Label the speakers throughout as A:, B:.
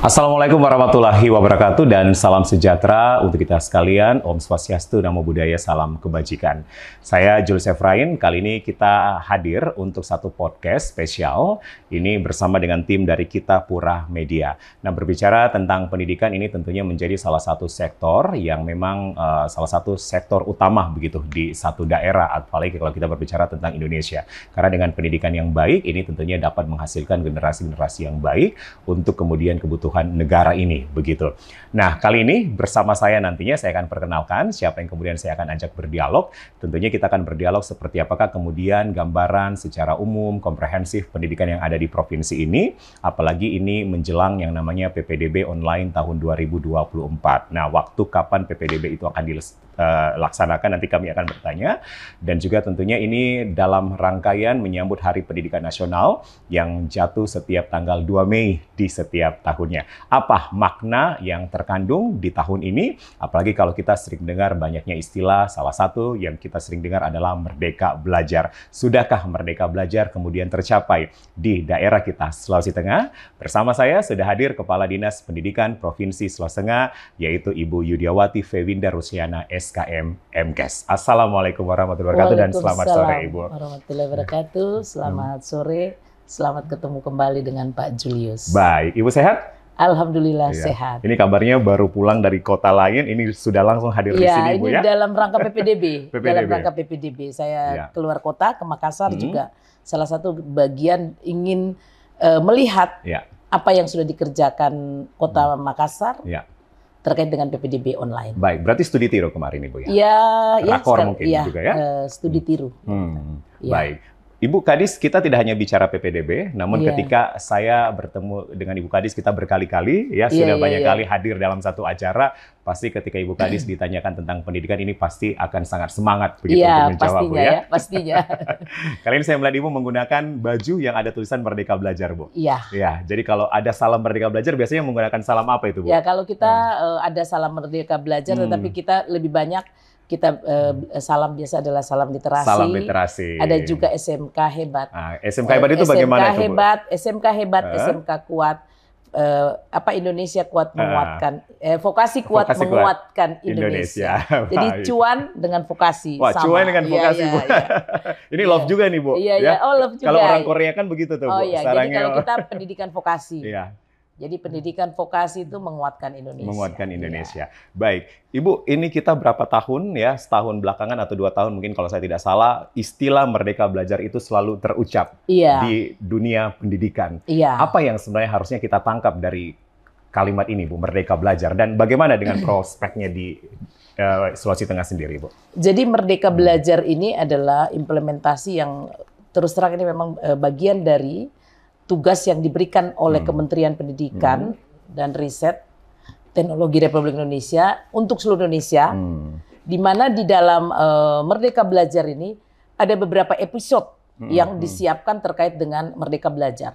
A: Assalamualaikum warahmatullahi wabarakatuh dan salam sejahtera untuk kita sekalian. Om Swastiastu, Namo Buddhaya, salam kebajikan. Saya Julius Efrain. Kali ini kita hadir untuk satu podcast spesial. Ini bersama dengan tim dari Kita Pura Media. Nah, berbicara tentang pendidikan ini tentunya menjadi salah satu sektor yang memang salah satu sektor utama begitu di satu daerah, apalagi kalau kita berbicara tentang Indonesia. Karena dengan pendidikan yang baik ini tentunya dapat menghasilkan generasi-generasi yang baik untuk kemudian kebutuhan negara ini, begitu. Nah, kali ini bersama saya nantinya saya akan perkenalkan siapa yang kemudian saya akan ajak berdialog. Tentunya kita akan berdialog seperti apakah kemudian gambaran secara umum, komprehensif pendidikan yang ada di provinsi ini, apalagi ini menjelang yang namanya PPDB online tahun 2024. Nah, waktu kapan PPDB itu akan dilaksanakan nanti kami akan bertanya. Dan juga tentunya ini dalam rangkaian menyambut Hari Pendidikan Nasional yang jatuh setiap tanggal 2 Mei di setiap tahunnya. Apa makna yang terkandung di tahun ini? Apalagi kalau kita sering dengar banyaknya istilah, salah satu yang kita sering dengar adalah Merdeka Belajar. Sudahkah Merdeka Belajar kemudian tercapai di daerah kita, Sulawesi Tengah? Bersama saya sudah hadir Kepala Dinas Pendidikan Provinsi Sulawesi Tengah, yaitu Ibu Yudiawati Fewinda Rusiana, SKM MKes. Assalamualaikum warahmatullahi wabarakatuh dan selamat sore, Ibu.
B: Warahmatullahi wabarakatuh, selamat sore. Selamat ketemu kembali dengan Pak Julius.
A: Baik, Ibu sehat?
B: Alhamdulillah
A: Iya.
B: sehat.
A: Ini kabarnya baru pulang dari kota lain, ini sudah langsung hadir di sini, Bu,
B: ini
A: ya?
B: dalam rangka PPDB.
A: PPDB.
B: Dalam rangka PPDB. Saya keluar kota ke Makassar juga. Salah satu bagian ingin melihat apa yang sudah dikerjakan kota Makassar terkait dengan PPDB online.
A: Baik, berarti studi tiru kemarin, Ibu, ya?
B: Ya,
A: Rakor mungkin juga ya?
B: Studi tiru.
A: Baik. Ibu Kadis, kita tidak hanya bicara PPDB, namun ketika saya bertemu dengan Ibu Kadis, kita berkali-kali, sudah banyak kali hadir dalam satu acara, pasti ketika Ibu Kadis ditanyakan tentang pendidikan ini pasti akan sangat semangat begitu untuk menjawab, Bu, ya?
B: Pastinya.
A: Kali ini saya melihat Ibu menggunakan baju yang ada tulisan Merdeka Belajar, Bu.
B: Iya.
A: Ya, jadi kalau ada salam Merdeka Belajar, biasanya menggunakan salam apa itu, Bu?
B: Ya, kalau kita ada salam Merdeka Belajar, tetapi kita lebih banyak salam biasa adalah salam literasi.
A: Salam literasi.
B: Ada juga SMK hebat.
A: SMK hebat itu bagaimana itu, Bu?
B: SMK hebat, SMK kuat. Indonesia kuat menguatkan. Vokasi kuat menguatkan Indonesia. Jadi cuan dengan vokasi.
A: Wah,
B: sama.
A: cuan dengan vokasi, Bu. Ini love juga nih, Bu.
B: Iya. Oh, love juga.
A: Kalau orang Korea kan begitu tuh, Bu.
B: Iya, jadi kalau kita pendidikan vokasi.
A: Iya.
B: Jadi pendidikan vokasi itu menguatkan Indonesia.
A: Menguatkan Indonesia. Baik, Ibu, ini kita berapa tahun ya, setahun belakangan atau 2 tahun mungkin kalau saya tidak salah, istilah Merdeka Belajar itu selalu terucap di dunia pendidikan. Apa yang sebenarnya harusnya kita tangkap dari kalimat ini, Bu, Merdeka Belajar, dan bagaimana dengan prospeknya di Sulawesi Tengah sendiri, Bu?
B: Jadi Merdeka Belajar ini adalah implementasi yang terus terang ini memang bagian dari tugas yang diberikan oleh Kementerian Pendidikan dan Riset Teknologi Republik Indonesia untuk seluruh Indonesia, di mana di dalam Merdeka Belajar ini ada beberapa episode yang disiapkan terkait dengan Merdeka Belajar.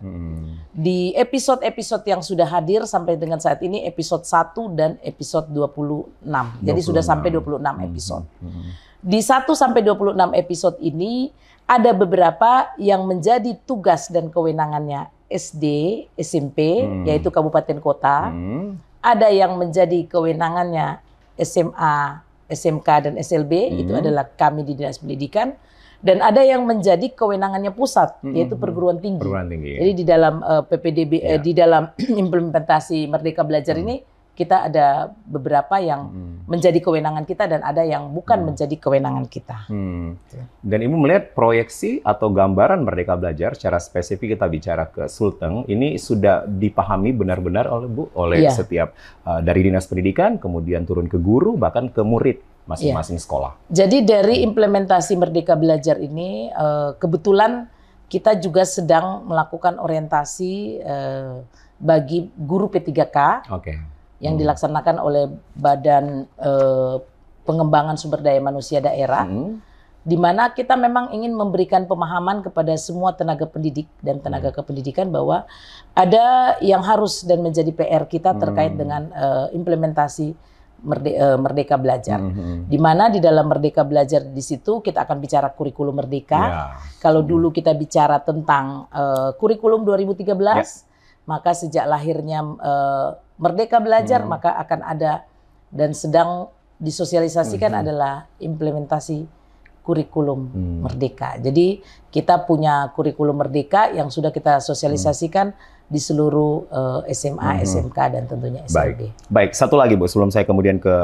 B: Di episode-episode yang sudah hadir sampai dengan saat ini, episode 1 dan episode 26. Jadi sudah sampai 26 episode. Di 1 sampai 26 episode ini, ada beberapa yang menjadi tugas dan kewenangannya SD, SMP, yaitu kabupaten kota. Ada yang menjadi kewenangannya SMA, SMK, dan SLB, itu adalah kami di Dinas Pendidikan. Dan ada yang menjadi kewenangannya pusat, yaitu perguruan tinggi. Jadi di dalam PPDB, di dalam implementasi Merdeka Belajar ini, kita ada beberapa yang menjadi kewenangan kita dan ada yang bukan menjadi kewenangan kita.
A: Dan Ibu melihat proyeksi atau gambaran Merdeka Belajar secara spesifik kita bicara ke Sulteng, ini sudah dipahami benar-benar oleh setiap dari Dinas Pendidikan, kemudian turun ke guru, bahkan ke murid masing-masing sekolah.
B: Jadi dari implementasi Merdeka Belajar ini, kebetulan kita juga sedang melakukan orientasi bagi guru P3K. Yang dilaksanakan oleh Badan Pengembangan Sumber Daya Manusia Daerah, di mana kita memang ingin memberikan pemahaman kepada semua tenaga pendidik dan tenaga kependidikan bahwa ada yang harus dan menjadi PR kita terkait dengan implementasi Merdeka Belajar. Di mana di dalam Merdeka Belajar di situ kita akan bicara kurikulum merdeka. Kalau dulu kita bicara tentang kurikulum 2013, maka sejak lahirnya Merdeka Belajar, maka akan ada dan sedang disosialisasikan adalah implementasi kurikulum Merdeka. Jadi kita punya kurikulum Merdeka yang sudah kita sosialisasikan di seluruh SMA, SMK, dan tentunya SMP.
A: Baik, satu lagi Bu, sebelum saya kemudian ke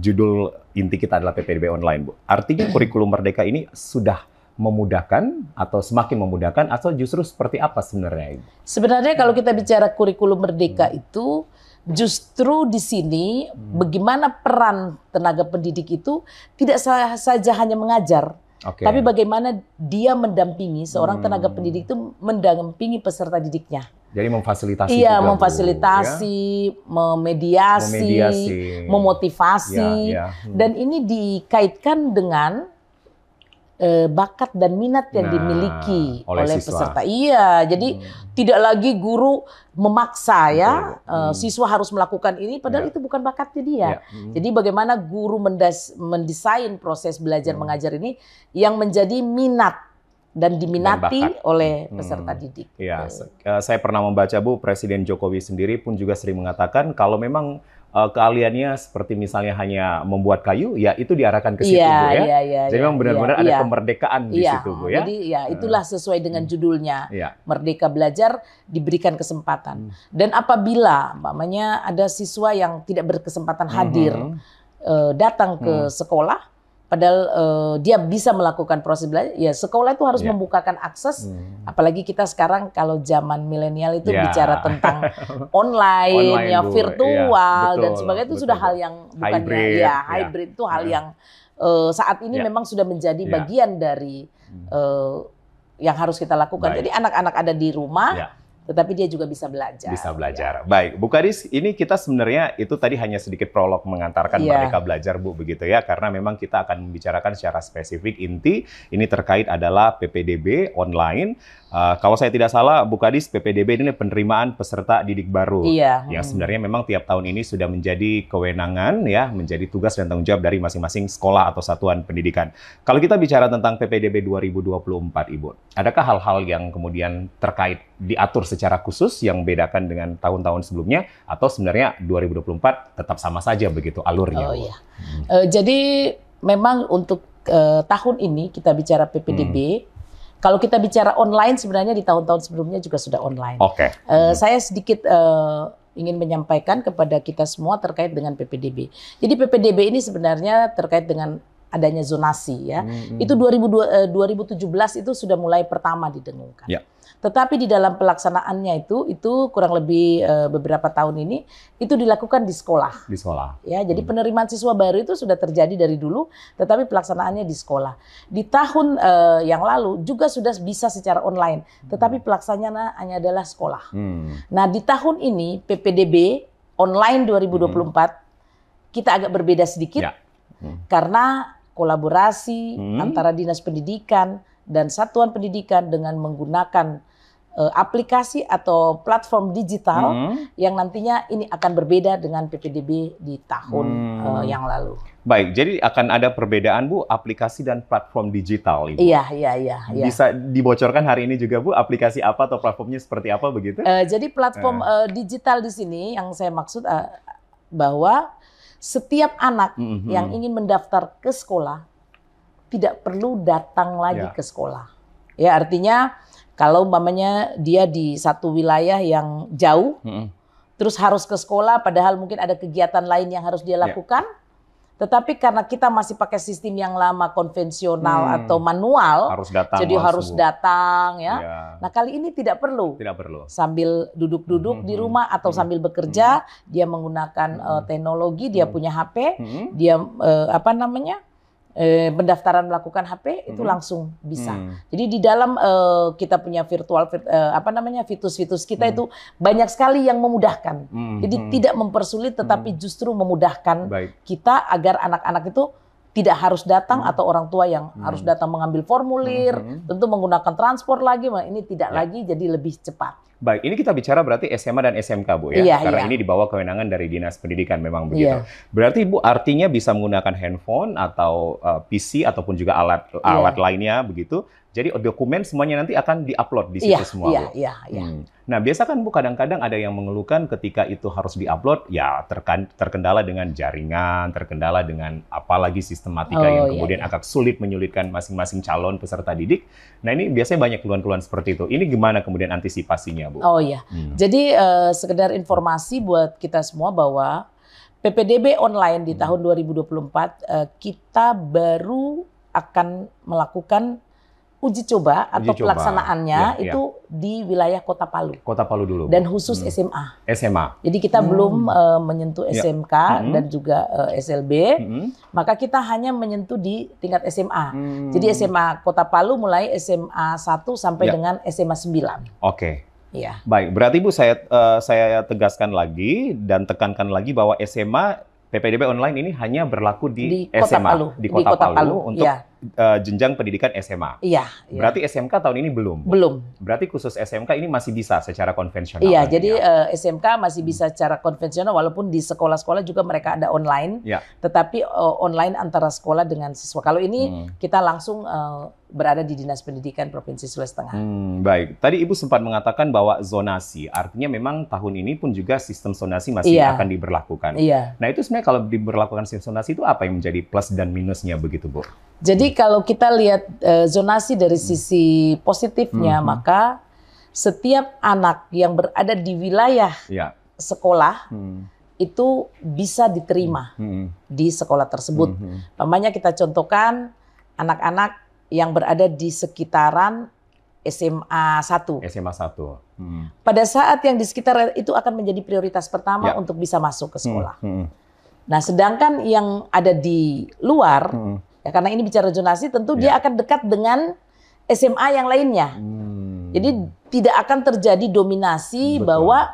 A: judul inti kita adalah PPDB online Bu. Artinya kurikulum Merdeka ini sudah memudahkan atau semakin memudahkan atau justru seperti apa sebenarnya Ibu?
B: Sebenarnya kalau kita bicara kurikulum Merdeka itu justru di sini bagaimana peran tenaga pendidik itu tidak saja hanya mengajar, tapi bagaimana dia mendampingi seorang tenaga pendidik itu mendampingi peserta didiknya.
A: Jadi memfasilitasi.
B: Iya,
A: juga,
B: memfasilitasi, memediasi, memotivasi, dan ini dikaitkan dengan bakat dan minat yang dimiliki oleh peserta. Iya, jadi tidak lagi guru memaksa siswa harus melakukan ini, padahal itu bukan bakatnya dia. Jadi bagaimana guru mendesain proses belajar mengajar ini yang menjadi minat dan diminati oleh peserta didik.
A: Iya, saya pernah membaca Bu, Presiden Jokowi sendiri pun juga sering mengatakan kalau memang keahliannya seperti misalnya hanya membuat kayu, ya itu diarahkan ke situ Bu ya. Jadi memang benar-benar ada kemerdekaan di situ Bu ya.
B: Jadi ya itulah sesuai dengan judulnya. Merdeka Belajar diberikan kesempatan. Dan apabila umpamanya ada siswa yang tidak berkesempatan hadir datang ke sekolah, padahal dia bisa melakukan proses belajar, ya sekolah itu harus membukakan akses. Apalagi kita sekarang kalau zaman milenial itu bicara tentang online virtual dan sebagainya, itu sudah hal yang bukan hybrid itu hal yang saat ini memang sudah menjadi bagian dari yang harus kita lakukan. Jadi anak-anak ada di rumah, tetapi dia juga bisa belajar.
A: Bisa belajar. Baik, Bu Kadis, ini kita sebenarnya itu tadi hanya sedikit prolog mengantarkan Merdeka Belajar, Bu, begitu ya, karena memang kita akan membicarakan secara spesifik inti ini terkait adalah PPDB online. Kalau saya tidak salah, Bu Kadis, PPDB ini penerimaan peserta didik baru, yang sebenarnya memang tiap tahun ini sudah menjadi kewenangan ya, menjadi tugas dan tanggung jawab dari masing-masing sekolah atau satuan pendidikan. Kalau kita bicara tentang PPDB 2024, Ibu, adakah hal-hal yang kemudian terkait diatur secara khusus yang membedakan dengan tahun-tahun sebelumnya, atau sebenarnya 2024 tetap sama saja begitu alurnya?
B: Jadi memang untuk tahun ini kita bicara PPDB. Kalau kita bicara online, sebenarnya di tahun-tahun sebelumnya juga sudah online. Saya sedikit ingin menyampaikan kepada kita semua terkait dengan PPDB. Jadi PPDB ini sebenarnya terkait dengan adanya zonasi ya. Itu 2017 itu sudah mulai pertama didengungkan. Tetapi di dalam pelaksanaannya itu kurang lebih beberapa tahun ini itu dilakukan di sekolah. Di sekolah. Ya, jadi penerimaan siswa baru itu sudah terjadi dari dulu, tetapi pelaksanaannya di sekolah. Di tahun yang lalu juga sudah bisa secara online, tetapi pelaksanaannya adalah sekolah. Nah, di tahun ini PPDB online 2024 kita agak berbeda sedikit karena kolaborasi antara Dinas Pendidikan dan Satuan Pendidikan dengan menggunakan aplikasi atau platform digital yang nantinya ini akan berbeda dengan PPDB di tahun yang lalu.
A: Baik, jadi akan ada perbedaan Bu, aplikasi dan platform digital Ibu.
B: Iya.
A: Bisa dibocorkan hari ini juga Bu, aplikasi apa atau platformnya seperti apa begitu?
B: Jadi platform digital di sini yang saya maksud bahwa setiap anak yang ingin mendaftar ke sekolah tidak perlu datang lagi ke sekolah. Ya, artinya kalau umpamanya dia di satu wilayah yang jauh, terus harus ke sekolah, padahal mungkin ada kegiatan lain yang harus dia lakukan, tetapi karena kita masih pakai sistem yang lama konvensional atau manual, jadi harus datang ya. Nah, kali ini tidak perlu. Sambil duduk-duduk di rumah atau sambil bekerja, dia menggunakan teknologi, dia punya HP, dia pendaftaran melakukan HP itu langsung bisa. Jadi di dalam kita punya fitus-fitus kita itu banyak sekali yang memudahkan. Jadi tidak mempersulit tetapi justru memudahkan kita agar anak-anak itu tidak harus datang atau orang tua yang harus datang mengambil formulir, tentu menggunakan transport lagi, ini tidak lagi, jadi lebih cepat.
A: Baik, ini kita bicara berarti SMA dan SMK Bu ya, karena ini di bawah kewenangan dari Dinas Pendidikan memang begitu. Berarti Bu artinya bisa menggunakan handphone atau PC ataupun juga alat lainnya begitu, Jadi dokumen semuanya nanti akan diupload di situ semua, Bu?
B: Iya.
A: Nah, biasa kan Bu, kadang-kadang ada yang mengeluhkan ketika itu harus diupload, ya terkendala dengan jaringan, terkendala dengan apalagi sistematika yang kemudian agak sulit menyulitkan masing-masing calon peserta didik. Nah, ini biasanya banyak keluhan-keluhan seperti itu. Ini gimana kemudian antisipasinya, Bu?
B: Oh iya, jadi sekedar informasi buat kita semua bahwa PPDB online di tahun 2024 kita baru akan melakukan uji coba atau pelaksanaannya itu di wilayah Kota Palu.
A: Kota Palu dulu.
B: Dan khusus SMA.
A: SMA.
B: Jadi kita belum menyentuh SMK dan juga SLB. Maka kita hanya menyentuh di tingkat SMA. Jadi SMA Kota Palu mulai SMA 1 sampai dengan SMA 9.
A: Oke.
B: Iya.
A: Baik, berarti Bu saya tegaskan lagi dan tekankan lagi bahwa SMA PPDB online ini hanya berlaku di
B: Kota
A: SMA,
B: Palu.
A: di Kota Palu untuk jenjang pendidikan SMA.
B: Iya.
A: Berarti SMK tahun ini belum?
B: Belum.
A: Berarti khusus SMK ini masih bisa secara konvensional?
B: Iya, jadi SMK masih bisa secara konvensional walaupun di sekolah-sekolah juga mereka ada online. Tetapi online antara sekolah dengan siswa. Kalau ini kita langsung berada di Dinas Pendidikan Provinsi Sulawesi Tengah.
A: Baik, tadi Ibu sempat mengatakan bahwa zonasi, artinya memang tahun ini pun juga sistem zonasi masih akan diberlakukan. Nah itu sebenarnya kalau diberlakukan sistem zonasi itu apa yang menjadi plus dan minusnya begitu, Bu?
B: Jadi kalau kita lihat zonasi dari sisi positifnya, maka setiap anak yang berada di wilayah sekolah itu bisa diterima di sekolah tersebut. Namanya kita contohkan anak-anak yang berada di sekitaran SMA 1.
A: SMA 1.
B: Pada saat yang di sekitar itu akan menjadi prioritas pertama untuk bisa masuk ke sekolah. Nah, sedangkan yang ada di luar, ya karena ini bicara zonasi, tentu dia akan dekat dengan SMA yang lainnya. Jadi tidak akan terjadi dominasi bahwa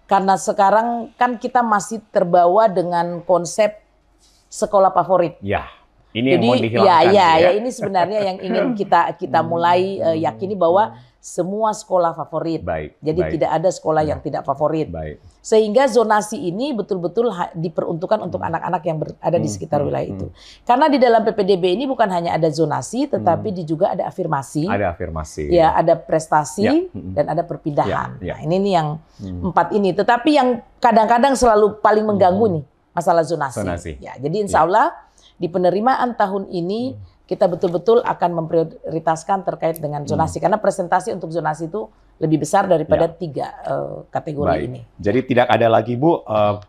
B: karena sekarang kan kita masih terbawa dengan konsep sekolah favorit.
A: Ini yang mau dihilangkan.
B: Ya, ini sebenarnya yang ingin kita mulai yakini bahwa semua sekolah favorit. Jadi tidak ada sekolah yang tidak favorit. Sehingga zonasi ini betul-betul diperuntukkan untuk anak-anak yang berada di sekitar wilayah itu. Karena di dalam PPDB ini bukan hanya ada zonasi, tetapi juga ada afirmasi.
A: Ada afirmasi.
B: Ya, ada prestasi dan ada perpindahan. Nah, ini nih yang 4 ini. Tetapi yang kadang-kadang selalu paling mengganggu nih masalah zonasi. Ya, jadi insya Allah di penerimaan tahun ini kita betul-betul akan memprioritaskan terkait dengan zonasi karena presentasi untuk zonasi itu lebih besar daripada 3 kategori ini.
A: Jadi tidak ada lagi Bu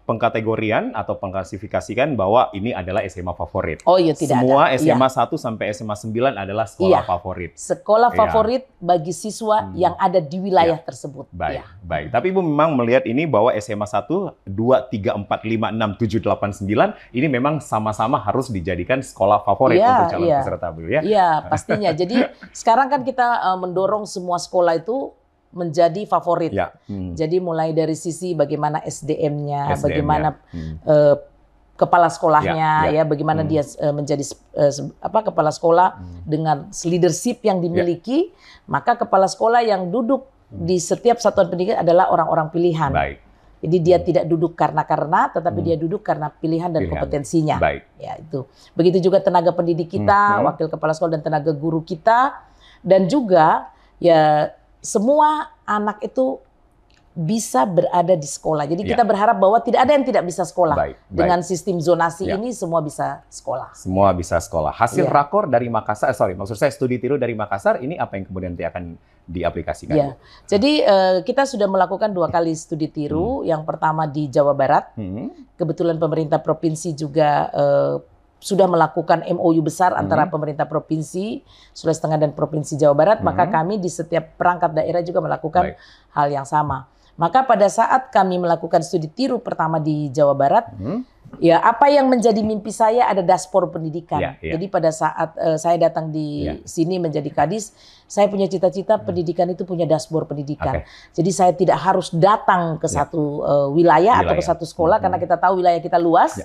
A: pengkategorian atau pengklasifikasikan bahwa ini adalah SMA favorit.
B: Oh iya, tidak
A: Semua
B: ada.
A: SMA 1 sampai SMA 9 adalah sekolah favorit.
B: Sekolah favorit bagi siswa yang ada di wilayah tersebut.
A: Baik. Tapi Ibu memang melihat ini bahwa SMA 1, 2, 3, 4, 5, 6, 7, 8, 9 ini memang sama-sama harus dijadikan sekolah favorit untuk calon peserta Bu ya.
B: Iya, pastinya. Jadi sekarang kan kita mendorong semua sekolah itu menjadi favorit. Jadi mulai dari sisi bagaimana SDM-nya, bagaimana kepala sekolahnya, bagaimana dia menjadi kepala sekolah dengan leadership yang dimiliki, maka kepala sekolah yang duduk di setiap satuan pendidikan adalah orang-orang pilihan. Jadi dia tidak duduk karena, tetapi dia duduk karena pilihan dan kompetensinya. Ya itu. Begitu juga tenaga pendidik kita, wakil kepala sekolah dan tenaga guru kita, dan juga ya semua anak itu bisa berada di sekolah. Jadi kita berharap bahwa tidak ada yang tidak bisa sekolah. Dengan sistem zonasi ini semua bisa sekolah.
A: Semua bisa sekolah. Hasil rakor dari Makassar, maksud saya studi tiru dari Makassar ini apa yang kemudian nanti akan diaplikasikan?
B: Jadi kita sudah melakukan 2 kali studi tiru. Yang pertama di Jawa Barat. Kebetulan pemerintah provinsi juga sudah melakukan MOU besar antara pemerintah provinsi Sulawesi Tengah dan provinsi Jawa Barat, maka kami di setiap perangkat daerah juga melakukan hal yang sama. Maka pada saat kami melakukan studi tiru pertama di Jawa Barat, ya apa yang menjadi mimpi saya ada dashboard pendidikan. Jadi pada saat saya datang di sini menjadi kadis, saya punya cita-cita pendidikan itu punya dashboard pendidikan. Jadi saya tidak harus datang ke satu wilayah atau ke satu sekolah karena kita tahu wilayah kita luas.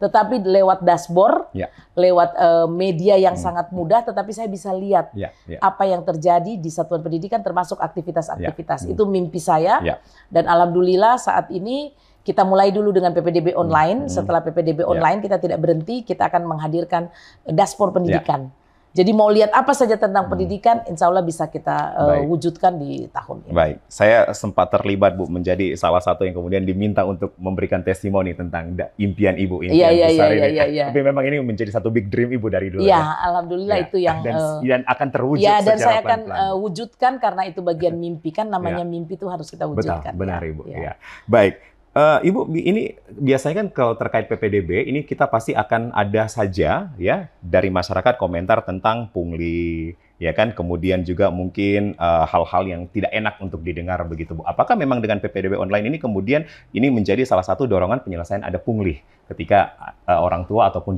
B: Tetapi lewat dashboard, lewat media yang sangat mudah, tetapi saya bisa lihat apa yang terjadi di satuan pendidikan termasuk aktivitas-aktivitas. Itu mimpi saya, dan alhamdulillah saat ini kita mulai dulu dengan PPDB online. Setelah PPDB online kita tidak berhenti, kita akan menghadirkan dashboard pendidikan. Jadi mau lihat apa saja tentang pendidikan, insya Allah bisa kita wujudkan di tahun ini.
A: Baik, saya sempat terlibat Bu menjadi salah satu yang kemudian diminta untuk memberikan testimoni tentang impian Ibu, impian besar ini. Tapi memang ini menjadi satu big dream Ibu dari dulu.
B: Iya, alhamdulillah itu yang
A: dan akan terwujud.
B: Ya, dan saya akan wujudkan karena itu bagian mimpi kan, namanya mimpi itu harus kita wujudkan.
A: Betul, benar Ibu. Ya. Baik. Ibu, ini biasanya kan kalau terkait PPDB, ini kita pasti akan ada saja ya dari masyarakat komentar tentang pungli, ya kan? Kemudian juga mungkin hal-hal yang tidak enak untuk didengar begitu, Bu. Apakah memang dengan PPDB online ini kemudian ini menjadi salah satu dorongan penyelesaian ada pungli ketika orang tua ataupun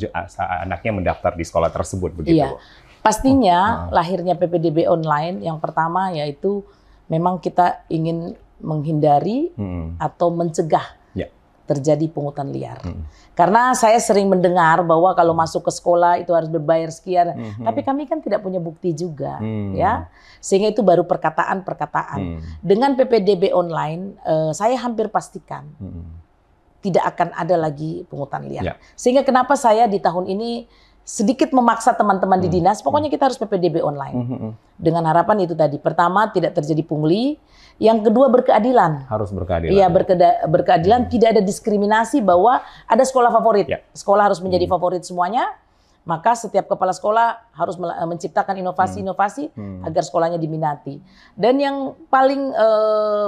A: anaknya mendaftar di sekolah tersebut begitu,
B: Bu? Pastinya lahirnya PPDB online yang pertama yaitu memang kita ingin menghindari atau mencegah terjadi pungutan liar. Karena saya sering mendengar bahwa kalau masuk ke sekolah itu harus berbayar sekian, tapi kami kan tidak punya bukti juga, ya. Sehingga itu baru perkataan-perkataan. Dengan PPDB online, saya hampir pastikan tidak akan ada lagi pungutan liar. Sehingga kenapa saya di tahun ini sedikit memaksa teman-teman di dinas, pokoknya kita harus PPDB online. Dengan harapan itu tadi, pertama tidak terjadi pungli, yang kedua berkeadilan.
A: Harus berkeadilan.
B: Iya, berkeadilan, tidak ada diskriminasi bahwa ada sekolah favorit. Sekolah harus menjadi favorit semuanya, maka setiap kepala sekolah harus menciptakan inovasi-inovasi agar sekolahnya diminati. Dan yang paling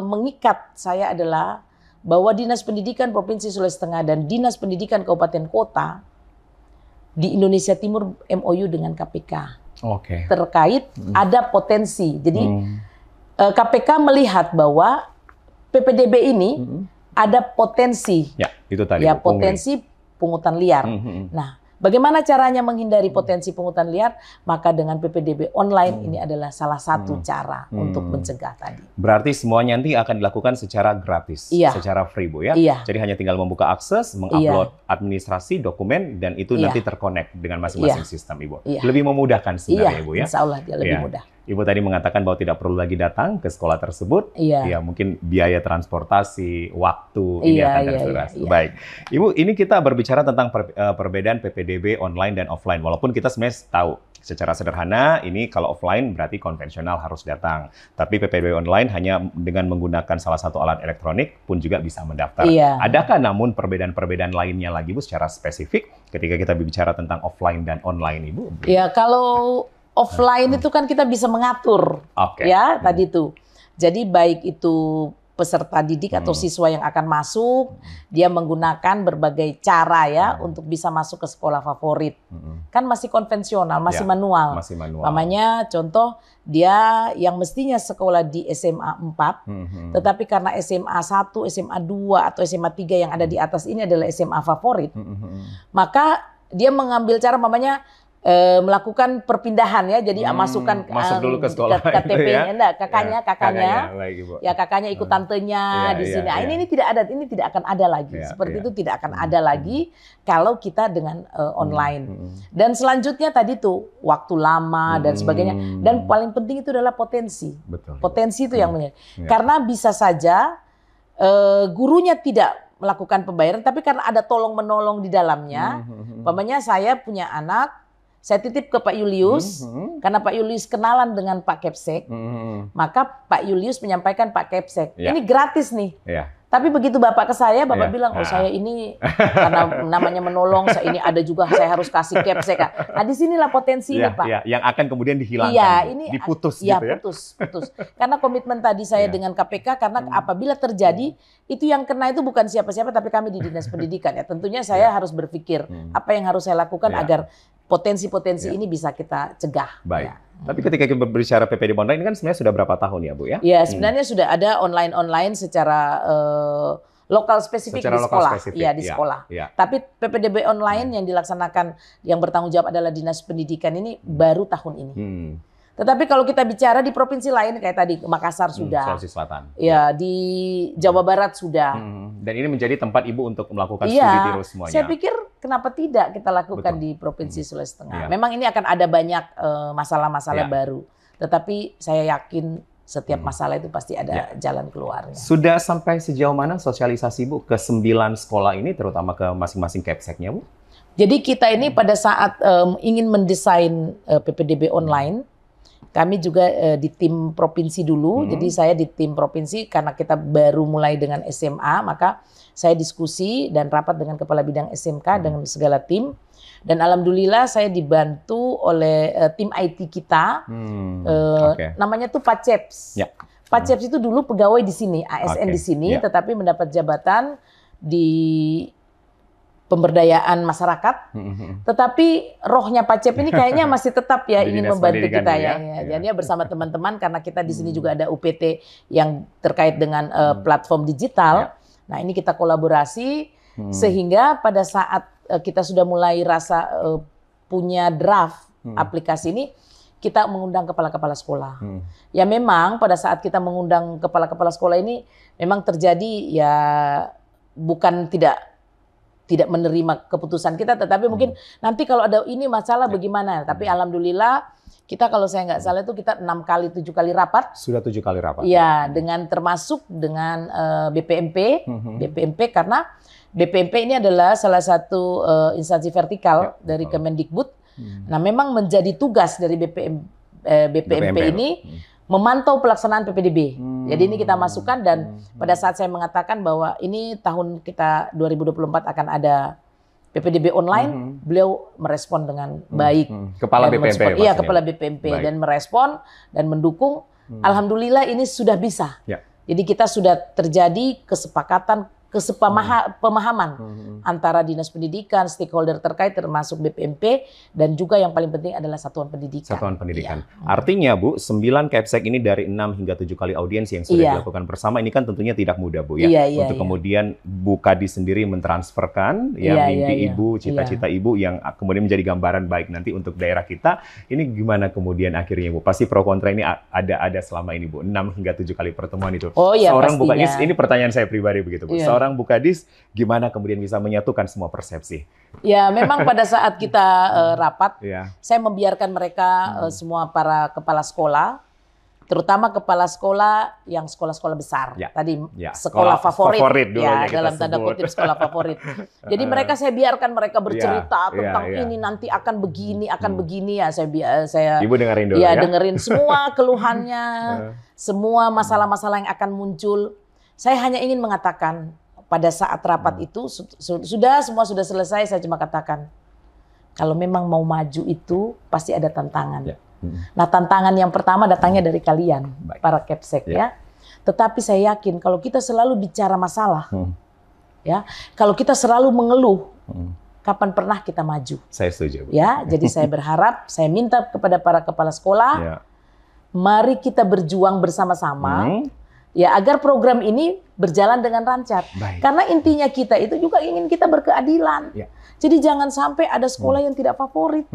B: mengikat saya adalah bahwa Dinas Pendidikan Provinsi Sulawesi Tengah dan Dinas Pendidikan Kabupaten Kota di Indonesia Timur MOU dengan KPK terkait ada potensi. Jadi KPK melihat bahwa PPDB ini ada potensi,
A: itu tadi,
B: potensi pungutan liar. Nah, bagaimana caranya menghindari potensi pungutan liar? Maka dengan PPDB online ini adalah salah satu cara untuk mencegah tadi.
A: Berarti semuanya nanti akan dilakukan secara gratis, secara free, Bu, ya? Jadi hanya tinggal membuka akses, mengupload administrasi, dokumen, dan itu nanti terkonek dengan masing-masing sistem, Ibu. Lebih memudahkan sebenarnya, Ibu, ya?
B: Insya Allah dia lebih mudah.
A: Ibu tadi mengatakan bahwa tidak perlu lagi datang ke sekolah tersebut, ya mungkin biaya transportasi, waktu ini akan terkuras. Baik, Ibu, ini kita berbicara tentang perbedaan PPDB online dan offline. Walaupun kita sebenarnya tahu secara sederhana ini kalau offline berarti konvensional harus datang, tapi PPDB online hanya dengan menggunakan salah satu alat elektronik pun juga bisa mendaftar. Adakah namun perbedaan-perbedaan lainnya lagi, Bu, secara spesifik ketika kita berbicara tentang offline dan online, Ibu?
B: Ya, kalau offline itu kan kita bisa mengatur, ya tadi itu. Jadi baik itu peserta didik atau siswa yang akan masuk, dia menggunakan berbagai cara ya untuk bisa masuk ke sekolah favorit. Kan masih konvensional, masih manual. Namanya contoh dia yang mestinya sekolah di SMA 4, tetapi karena SMA 1, SMA 2 atau SMA 3 yang ada di atas ini adalah SMA favorit, maka dia mengambil cara namanya melakukan perpindahan ya, jadi masuk dulu ke sekolah KTP-nya, kakaknya, ya kakaknya ikut tantenya di sini. Ini tidak ada, ini tidak akan ada lagi. Seperti itu tidak akan ada lagi kalau kita dengan online. Dan selanjutnya tadi tuh waktu lama dan sebagainya. Dan paling penting itu adalah potensi. Potensi itu yang karena bisa saja gurunya tidak melakukan pembayaran, tapi karena ada tolong menolong di dalamnya. Umpamanya saya punya anak, saya titip ke Pak Julius, karena Pak Julius kenalan dengan Pak Kepsek, maka Pak Julius menyampaikan Pak Kepsek, ini gratis nih. Tapi begitu Bapak ke saya, Bapak bilang, oh saya ini karena namanya menolong, saya ini ada juga saya harus kasih Kepsek. Nah disinilah potensinya Pak.
A: Yang akan kemudian dihilangkan, diputus gitu ya?
B: Putus. Karena komitmen tadi saya dengan KPK, karena apabila terjadi, itu yang kena itu bukan siapa-siapa, tapi kami di Dinas Pendidikan. Ya tentunya saya harus berpikir, apa yang harus saya lakukan agar potensi-potensi ini bisa kita cegah.
A: Baik. Tapi ketika kita berbicara PPDB online ini kan sebenarnya sudah berapa tahun ya, Bu, ya?
B: Ya, sebenarnya sudah ada online secara lokal spesifik di sekolah. Iya, di sekolah. Tapi PPDB online yang dilaksanakan, yang bertanggung jawab adalah Dinas Pendidikan ini baru tahun ini. Tetapi kalau kita bicara di provinsi lain kayak tadi Makassar sudah,
A: Sulawesi Selatan,
B: ya di Jawa Barat sudah.
A: Dan ini menjadi tempat Ibu untuk melakukan studi tiru semuanya.
B: Saya pikir kenapa tidak kita lakukan di provinsi Sulawesi Tengah. Memang ini akan ada banyak masalah-masalah baru, tetapi saya yakin setiap masalah itu pasti ada jalan keluarnya.
A: Sudah sampai sejauh mana sosialisasi Bu ke 9 sekolah ini, terutama ke masing-masing Kepseknya, Bu?
B: Jadi kita ini pada saat ingin mendesain PPDB online, kami juga di tim provinsi dulu. Jadi saya di tim provinsi karena kita baru mulai dengan SMA, maka saya diskusi dan rapat dengan kepala bidang SMK dengan segala tim. Dan alhamdulillah saya dibantu oleh tim IT kita, namanya tuh Paceps.
A: Ya.
B: Paceps itu dulu pegawai di sini, ASN di sini, tetapi mendapat jabatan di pemberdayaan masyarakat. Tetapi rohnya Pacep ini kayaknya masih tetap ya ingin membantu kita ya. Jadi bersama teman-teman karena kita di sini juga ada UPT yang terkait dengan platform digital. Nah ini kita kolaborasi sehingga pada saat kita sudah mulai rasa punya draft aplikasi ini, kita mengundang kepala-kepala sekolah. Ya memang pada saat kita mengundang kepala-kepala sekolah ini memang terjadi ya bukan tidak menerima keputusan kita, tetapi mungkin nanti kalau ada ini masalah bagaimana. Tapi alhamdulillah kita kalau saya nggak salah itu kita 6 kali 7 kali rapat.
A: Sudah 7 kali rapat.
B: Ya dengan termasuk dengan BPMP, BPMP karena BPMP ini adalah salah satu instansi vertikal dari Kemendikbud. Nah, memang menjadi tugas dari BPMP ini memantau pelaksanaan PPDB. Jadi ini kita masukkan dan pada saat saya mengatakan bahwa ini tahun kita 2024 akan ada PPDB online, beliau merespon dengan baik.
A: Kepala BPMP.
B: Iya, kepala BPMP dan merespon dan mendukung. Alhamdulillah ini sudah bisa. Jadi kita sudah terjadi kesepakatan, pemahaman antara dinas pendidikan, stakeholder terkait termasuk BPMP dan juga yang paling penting adalah satuan pendidikan.
A: Satuan pendidikan. Artinya Bu, 9 Kepsek ini dari 6 hingga 7 kali audiens yang sudah dilakukan bersama ini kan tentunya tidak mudah Bu ya. Untuk kemudian Bu Kadis sendiri mentransferkan mimpi Ibu, cita-cita Ibu yang kemudian menjadi gambaran baik nanti untuk daerah kita. Ini gimana kemudian akhirnya Bu? Pasti pro kontra ini ada selama ini Bu. 6 hingga 7 kali pertemuan itu. Seorang Bu Kadis, ini pertanyaan saya pribadi begitu Bu. Seorang Bu Kadis gimana kemudian bisa menyatukan semua persepsi?
B: Ya, memang pada saat kita rapat, saya membiarkan mereka semua para kepala sekolah, terutama kepala sekolah yang sekolah-sekolah besar. Tadi sekolah favorit dulu ya dalam tanda kutip sekolah favorit. Jadi mereka saya biarkan mereka bercerita tentang ini nanti akan begini, ya. Saya
A: Ibu dengerin dulu
B: ya. Dengerin semua keluhannya, semua masalah-masalah yang akan muncul. Saya hanya ingin mengatakan pada saat rapat itu semua sudah selesai, saya cuma katakan kalau memang mau maju itu pasti ada tantangan. Nah, tantangan yang pertama datangnya dari kalian para Kepsek ya. Tetapi saya yakin kalau kita selalu bicara masalah ya, kalau kita selalu mengeluh, kapan pernah kita maju?
A: Saya setuju.
B: Ya, jadi saya berharap, saya minta kepada para kepala sekolah, mari kita berjuang bersama-sama. Ya, agar program ini berjalan dengan lancar. Karena intinya kita itu juga ingin kita berkeadilan. Jadi jangan sampai ada sekolah yang tidak favorit.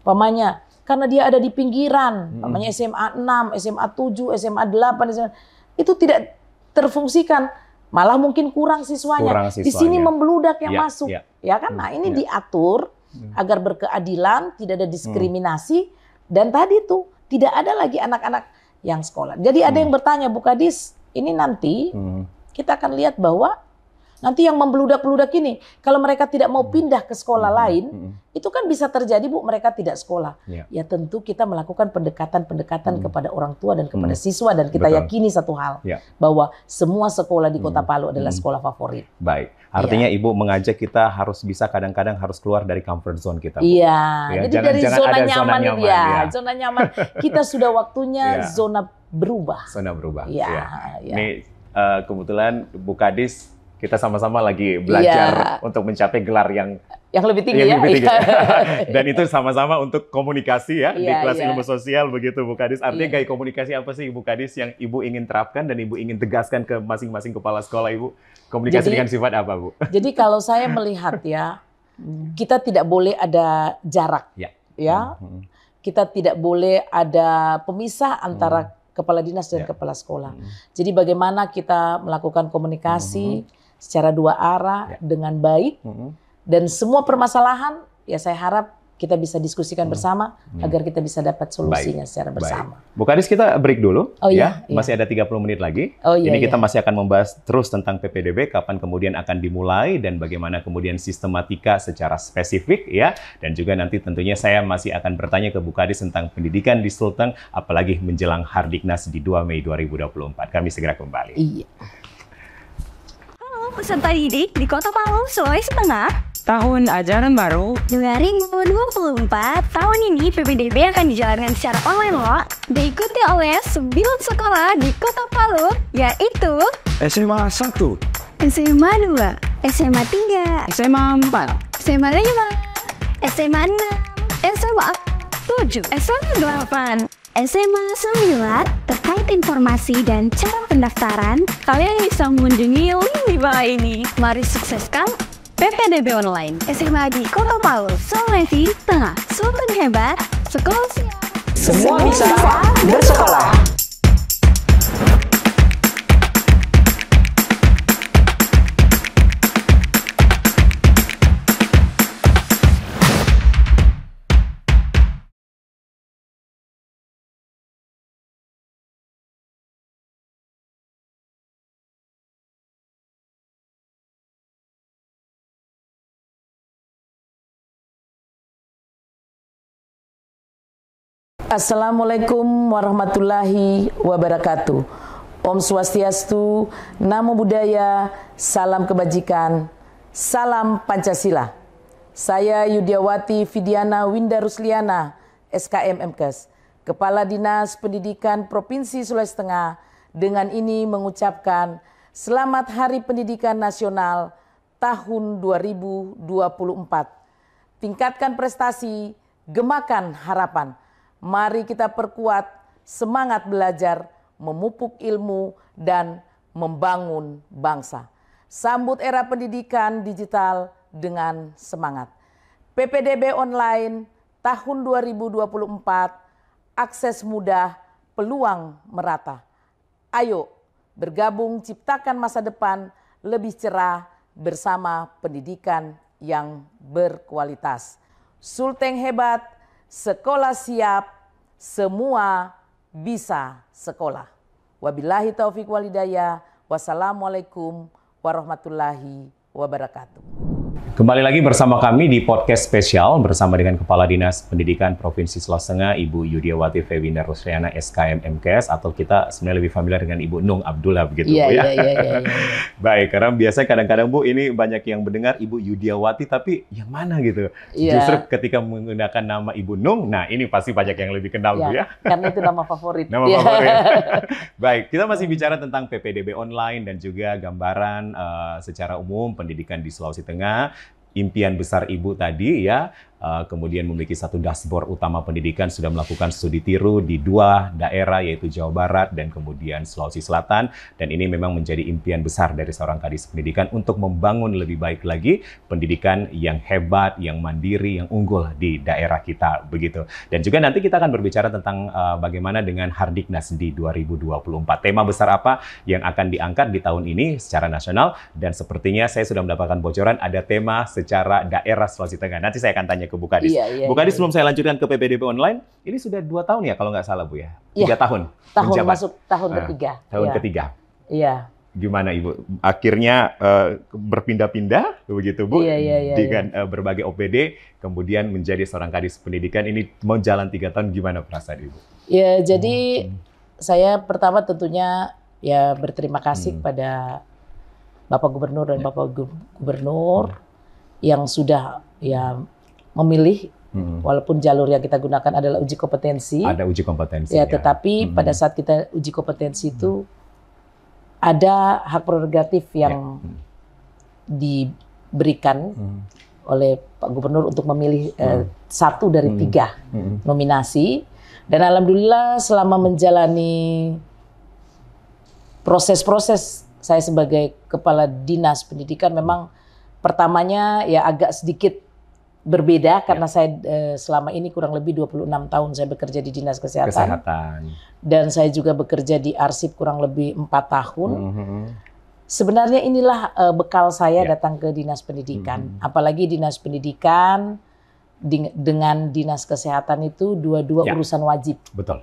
B: Pamannya, karena dia ada di pinggiran. Pamannya SMA 6, SMA 7, SMA 8, itu tidak terfungsikan. Malah mungkin kurang siswanya. Di sini membludak yang masuk. Ya kan? Nah, ini diatur agar berkeadilan, tidak ada diskriminasi. Dan tadi tuh tidak ada lagi anak-anak yang sekolah. Jadi ada yang bertanya, Bu Kadis, ini nanti kita akan lihat bahwa nanti yang membludak-bludak ini, kalau mereka tidak mau pindah ke sekolah lain, itu kan bisa terjadi Bu, mereka tidak sekolah. Ya tentu kita melakukan pendekatan-pendekatan kepada orang tua dan kepada siswa dan kita yakini satu hal, bahwa semua sekolah di Kota Palu adalah sekolah favorit.
A: Baik, artinya Ibu mengajak kita harus bisa kadang-kadang harus keluar dari comfort zone kita.
B: Jadi dari zona nyaman ya. Zona nyaman. Kita sudah waktunya zona berubah.
A: Zona berubah. Ini kebetulan Bu Kadis kita sama-sama lagi belajar untuk mencapai gelar yang
B: lebih tinggi
A: Dan itu sama-sama untuk komunikasi di kelas ilmu sosial begitu Bu Kadis. Artinya gaya komunikasi apa sih Bu Kadis yang Ibu ingin terapkan dan Ibu ingin tegaskan ke masing-masing kepala sekolah Ibu? Komunikasi dengan sifat apa Bu?
B: Jadi kalau saya melihat kita tidak boleh ada jarak. Kita tidak boleh ada pemisah antara kepala dinas dan kepala sekolah. Jadi bagaimana kita melakukan komunikasi secara dua arah dengan baik dan semua permasalahan ya saya harap kita bisa diskusikan bersama agar kita bisa dapat solusinya secara bersama.
A: Bu Kadis, kita break dulu.
B: Oh iya,
A: Masih ada 30 menit lagi.
B: Oh iya,
A: ini kita masih akan membahas terus tentang PPDB, kapan kemudian akan dimulai dan bagaimana kemudian sistematika secara spesifik ya. Dan juga nanti tentunya saya masih akan bertanya ke Bu Kadis tentang pendidikan di Sulteng, apalagi menjelang Hardiknas di 2 Mei 2024. Kami segera kembali.
B: Iya.
C: Halo peserta didik di Kota Palu, Sulawesi Tengah.
D: Tahun ajaran baru
C: 2024, tahun ini PPDB akan dijalankan secara online loh. Diikuti oleh 9 sekolah di Kota Palu, yaitu
D: SMA 1,
C: SMA 2, SMA 3,
D: SMA 4,
C: SMA 5, SMA 6, SMA 7, SMA 8, SMA 9. Terkait informasi dan cara pendaftaran, kalian bisa mengunjungi link di bawah ini. Mari sukseskan PPDB Online. SMA di Kota Palu, Sulawesi Tengah. Sultan hebat, sekolah siap.
B: Semua bisa bersekolah. Assalamualaikum warahmatullahi wabarakatuh. Om Swastiastu, Namo Buddhaya, salam kebajikan, salam Pancasila. Saya Yudiawati Vidiana Winda Rusliana, SKM MKes, Kepala Dinas Pendidikan Provinsi Sulawesi Tengah, dengan ini mengucapkan Selamat Hari Pendidikan Nasional tahun 2024. Tingkatkan prestasi, gemakan harapan. Mari kita perkuat semangat belajar, memupuk ilmu, dan membangun bangsa. Sambut era pendidikan digital dengan semangat. PPDB Online tahun 2024, akses mudah, peluang merata. Ayo bergabung ciptakan masa depan lebih cerah bersama pendidikan yang berkualitas. Sulteng hebat, sekolah siap, semua bisa sekolah. Wabillahi taufiq walhidayah. Wassalamualaikum warahmatullahi wabarakatuh.
A: Kembali lagi bersama kami di podcast spesial bersama dengan Kepala Dinas Pendidikan Provinsi Sulawesi Tengah, Ibu Yudiawati Winda Rusliana, SKM MKes, atau kita sebenarnya lebih familiar dengan Ibu Nung Abdullah begitu, Bu ya.
B: Iya.
A: Baik, karena biasanya kadang-kadang Bu ini banyak yang mendengar Ibu Yudiawati tapi yang mana gitu.
B: Iya.
A: Justru ketika menggunakan nama Ibu Nung, nah ini pasti banyak yang lebih kenal Bu ya.
B: Karena itu nama favorit.
A: Nama favorit. Baik, kita masih bicara tentang PPDB online dan juga gambaran secara umum pendidikan di Sulawesi Tengah. Impian besar Ibu tadi ya, kemudian memiliki satu dashboard utama pendidikan, sudah melakukan studi tiru di 2 daerah yaitu Jawa Barat dan kemudian Sulawesi Selatan, dan ini memang menjadi impian besar dari seorang kadis pendidikan untuk membangun lebih baik lagi pendidikan yang hebat, yang mandiri, yang unggul di daerah kita begitu. Dan juga nanti kita akan berbicara tentang bagaimana dengan Hardiknas di 2024. Tema besar apa yang akan diangkat di tahun ini secara nasional, dan sepertinya saya sudah mendapatkan bocoran ada tema secara daerah Sulawesi Tengah. Nanti saya akan tanya ke Bu Kadis.
B: Iya,
A: Bu Kadis, sebelum saya lanjutkan ke PPDB Online, ini sudah 2 tahun ya kalau nggak salah Bu ya? 3 tahun. menjabat.
B: Masuk tahun ketiga.
A: Tahun
B: Iya.
A: ketiga.
B: Iya.
A: Gimana Ibu? Akhirnya berpindah-pindah begitu Bu,
B: Iya.
A: dengan berbagai OPD, kemudian menjadi seorang kadis pendidikan. Ini mau jalan 3 tahun, gimana perasaan Ibu?
B: Ya, jadi saya pertama tentunya ya berterima kasih kepada Bapak Gubernur dan Bapak Gubernur yang sudah ya memilih, walaupun jalur yang kita gunakan adalah uji kompetensi.
A: Ada uji kompetensi.
B: Ya, tetapi pada saat kita uji kompetensi itu ada hak prerogatif yang diberikan oleh Pak Gubernur untuk memilih 1 dari 3 nominasi. Dan alhamdulillah selama menjalani proses-proses saya sebagai Kepala Dinas Pendidikan, memang pertamanya ya agak sedikit berbeda karena saya selama ini kurang lebih 26 tahun saya bekerja di Dinas Kesehatan. Dan saya juga bekerja di Arsip kurang lebih 4 tahun. Sebenarnya inilah bekal saya datang ke Dinas Pendidikan. Apalagi Dinas Pendidikan dengan Dinas Kesehatan itu dua-dua
A: Ya.
B: urusan wajib
A: Betul.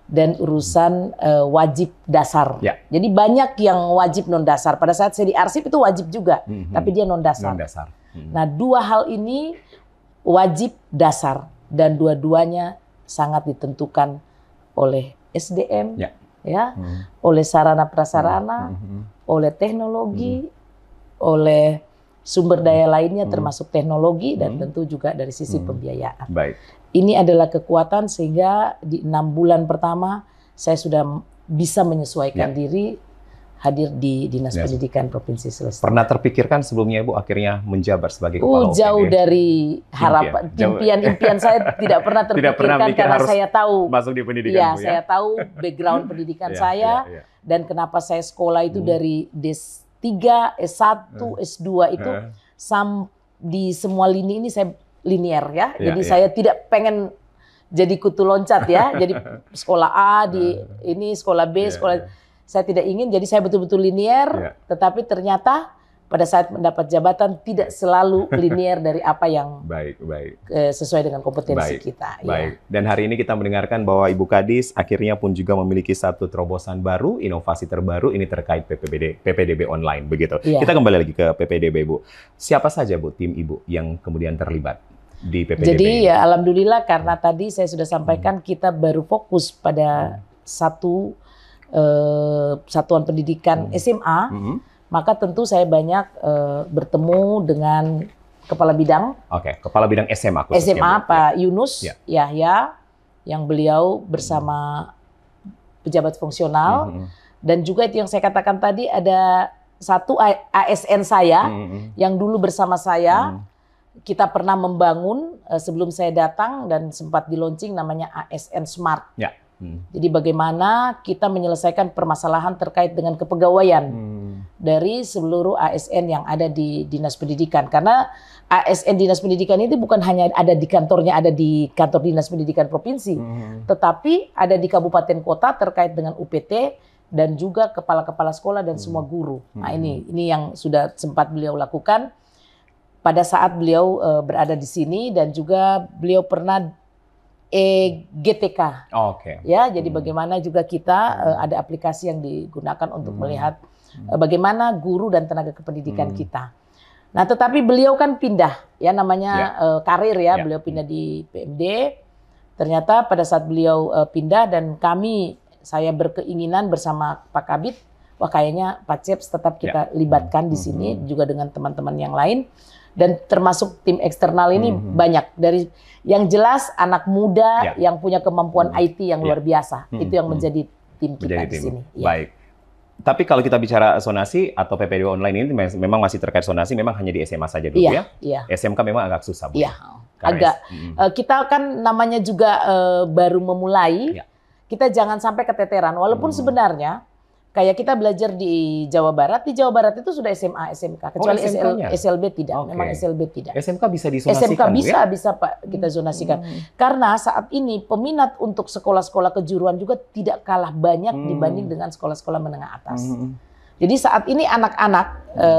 B: dan urusan wajib dasar.
A: Ya.
B: Jadi banyak yang wajib non dasar. Pada saat saya di arsip itu wajib juga, tapi dia non dasar.
A: Non-dasar.
B: Nah, dua hal ini wajib dasar dan dua-duanya sangat ditentukan oleh SDM, ya, oleh sarana prasarana, oleh teknologi, oleh sumber daya lainnya termasuk teknologi dan tentu juga dari sisi pembiayaan.
A: Baik.
B: Ini adalah kekuatan sehingga di 6 bulan pertama saya sudah bisa menyesuaikan diri hadir di Dinas Pendidikan Provinsi Sulawesi.
A: Pernah terpikirkan sebelumnya Ibu akhirnya menjabat sebagai kepala OPD?
B: Jauh dari harapan, impian saya tidak pernah terpikirkan
A: mikir
B: karena
A: harus
B: saya tahu
A: masuk di pendidikan,
B: ya,
A: Bu, ya?
B: saya tahu background pendidikan saya dan kenapa saya sekolah itu dari D3, S1, S2 itu di semua lini ini saya linear ya. Jadi saya tidak pengen jadi kutu loncat ya. Jadi sekolah A ini sekolah B, saya tidak ingin. Jadi saya betul-betul linear. Tetapi ternyata pada saat mendapat jabatan tidak selalu linear dari apa yang sesuai dengan kompetensi kita.
A: Baik. Dan hari ini kita mendengarkan bahwa Ibu Kadis akhirnya pun juga memiliki satu terobosan baru, inovasi terbaru ini terkait PPDB online begitu. Kita kembali lagi ke PPDB, Bu. Siapa saja, Bu, tim Ibu yang kemudian terlibat di PPDB?
B: Jadi ya alhamdulillah karena tadi saya sudah sampaikan kita baru fokus pada satu satuan pendidikan SMA. Maka tentu saya banyak bertemu dengan kepala bidang.
A: Oke, kepala bidang SMA khususnya,
B: SMA Pak Yunus Yahya, yang beliau bersama pejabat fungsional. Dan juga itu yang saya katakan tadi ada satu ASN saya yang dulu bersama saya. Kita pernah membangun sebelum saya datang dan sempat di-launching namanya ASN Smart. Jadi bagaimana kita menyelesaikan permasalahan terkait dengan kepegawaian dari seluruh ASN yang ada di Dinas Pendidikan. Karena ASN Dinas Pendidikan itu bukan hanya ada di kantornya, ada di kantor Dinas Pendidikan Provinsi, tetapi ada di kabupaten kota terkait dengan UPT dan juga kepala-kepala sekolah dan semua guru. Nah ini yang sudah sempat beliau lakukan pada saat beliau berada di sini dan juga beliau pernah GTK. Ya, jadi bagaimana juga kita ada aplikasi yang digunakan untuk melihat bagaimana guru dan tenaga kependidikan kita. Nah, tetapi beliau kan pindah, ya namanya karir ya, beliau pindah di PMD. Ternyata pada saat beliau pindah dan saya berkeinginan bersama Pak Kabid, wah kayaknya Pak Ceps tetap kita libatkan di sini juga dengan teman-teman yang lain. Dan termasuk tim eksternal ini banyak dari yang jelas anak muda yang punya kemampuan IT yang luar biasa. Itu yang menjadi tim kita di sini.
A: Baik. Tapi kalau kita bicara zonasi atau PPDB online ini memang masih terkait zonasi, memang hanya di SMA saja dulu ya? SMK memang agak susah, Bu.
B: Iya, agak. Kita kan namanya juga baru memulai, kita jangan sampai keteteran. Walaupun sebenarnya kayak kita belajar di Jawa Barat itu sudah SMA, SMK. Kecuali SLB tidak, memang SLB tidak.
A: SMK bisa disonasikan,
B: SMK bisa Pak, kita zonasikan. Karena saat ini peminat untuk sekolah-sekolah kejuruan juga tidak kalah banyak dibanding dengan sekolah-sekolah menengah atas. Jadi saat ini anak-anak,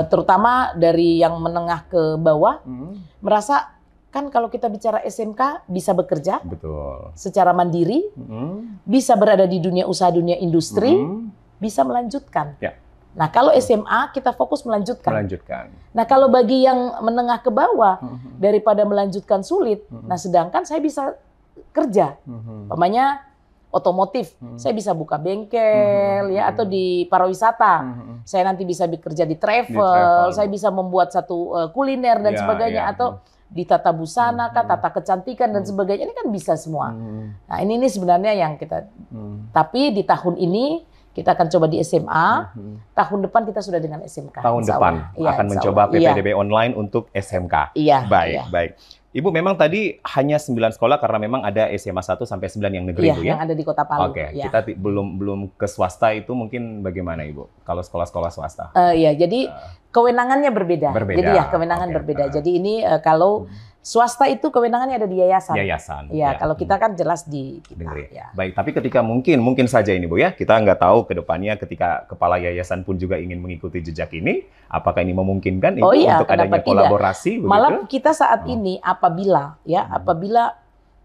B: terutama dari yang menengah ke bawah, merasa kan kalau kita bicara SMK bisa bekerja secara mandiri, bisa berada di dunia usaha, dunia industri, bisa melanjutkan. Nah, kalau SMA kita fokus melanjutkan. Nah, kalau bagi yang menengah ke bawah daripada melanjutkan sulit, nah sedangkan saya bisa kerja. Umpamanya otomotif, saya bisa buka bengkel ya atau di pariwisata. Saya nanti bisa bekerja di travel, saya bisa membuat satu kuliner dan sebagainya atau di tata busana kah, tata kecantikan dan sebagainya. Ini kan bisa semua. Nah, ini sebenarnya yang kita tapi di tahun ini kita akan coba di SMA, tahun depan kita sudah dengan SMK.
A: Tahun depan akan mencoba PPDB online untuk SMK. Baik. Ibu memang tadi hanya 9 sekolah karena memang ada SMA 1 sampai 9 yang negeri, Bu, ya?
B: Yang ada di Kota Palu.
A: Kita belum ke swasta itu mungkin bagaimana, Ibu? Kalau sekolah-sekolah swasta?
B: Jadi kewenangannya berbeda. Jadi kewenangan berbeda. Jadi ini kalau swasta itu kewenangannya ada di yayasan. Kalau kita kan jelas di kita.
A: Baik, tapi ketika mungkin saja ini, Bu, ya, kita nggak tahu ke depannya ketika kepala yayasan pun juga ingin mengikuti jejak ini, apakah ini memungkinkan untuk adanya kolaborasi?
B: Malah kita saat ini apabila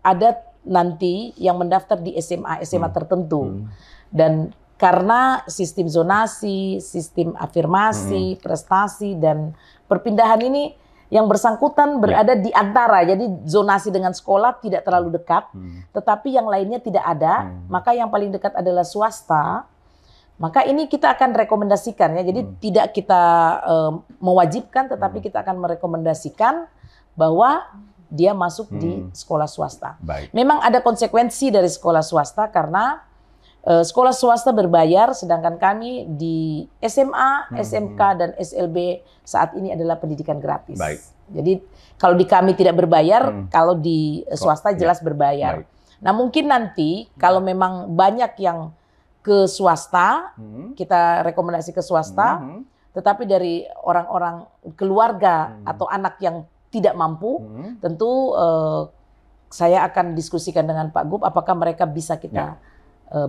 B: ada nanti yang mendaftar di SMA tertentu dan karena sistem zonasi, sistem afirmasi, prestasi dan perpindahan ini yang bersangkutan berada di antara, jadi zonasi dengan sekolah tidak terlalu dekat, tetapi yang lainnya tidak ada, maka yang paling dekat adalah swasta. Maka ini kita akan rekomendasikan ya, jadi tidak kita mewajibkan, tetapi kita akan merekomendasikan bahwa dia masuk di sekolah swasta.
A: Baik.
B: Memang ada konsekuensi dari sekolah swasta karena sekolah swasta berbayar, sedangkan kami di SMA, SMK, dan SLB saat ini adalah pendidikan gratis.
A: Baik.
B: Jadi kalau di kami tidak berbayar, kalau di swasta jelas berbayar.
A: Baik.
B: Nah mungkin nanti kalau memang banyak yang ke swasta, kita rekomendasi ke swasta, tetapi dari orang-orang keluarga atau anak yang tidak mampu, tentu saya akan diskusikan dengan Pak Gub apakah mereka bisa kita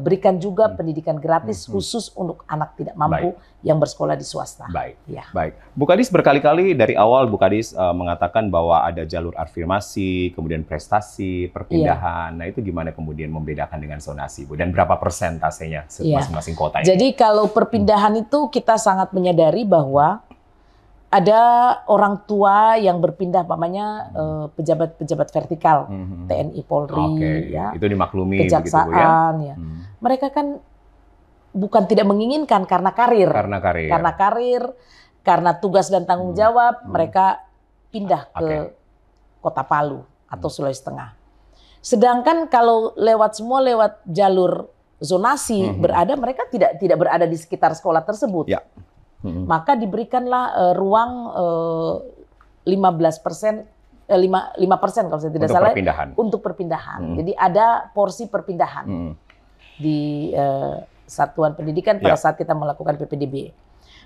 B: berikan juga pendidikan gratis khusus untuk anak tidak mampu yang bersekolah di swasta.
A: Baik,
B: ya.
A: Baik. Bu Kadis berkali-kali dari awal Bu Kadis mengatakan bahwa ada jalur afirmasi, kemudian prestasi, perpindahan. Nah itu gimana kemudian membedakan dengan zonasi, Bu? Dan berapa persentasenya masing-masing kota ini?
B: Jadi kalau perpindahan itu kita sangat menyadari bahwa ada orang tua yang berpindah, pamannya pejabat-pejabat vertikal, TNI, Polri, ya,
A: itu dimaklumi,
B: kejaksaan, begitu, Bu, ya. Mereka kan bukan tidak menginginkan karena karir, karena tugas dan tanggung jawab, mereka pindah ke Kota Palu atau Sulawesi Tengah. Sedangkan kalau lewat jalur zonasi mereka tidak berada di sekitar sekolah tersebut.
A: Ya.
B: Maka diberikanlah ruang 5% kalau saya tidak salah untuk perpindahan. Jadi ada porsi perpindahan di satuan pendidikan pada saat kita melakukan PPDB.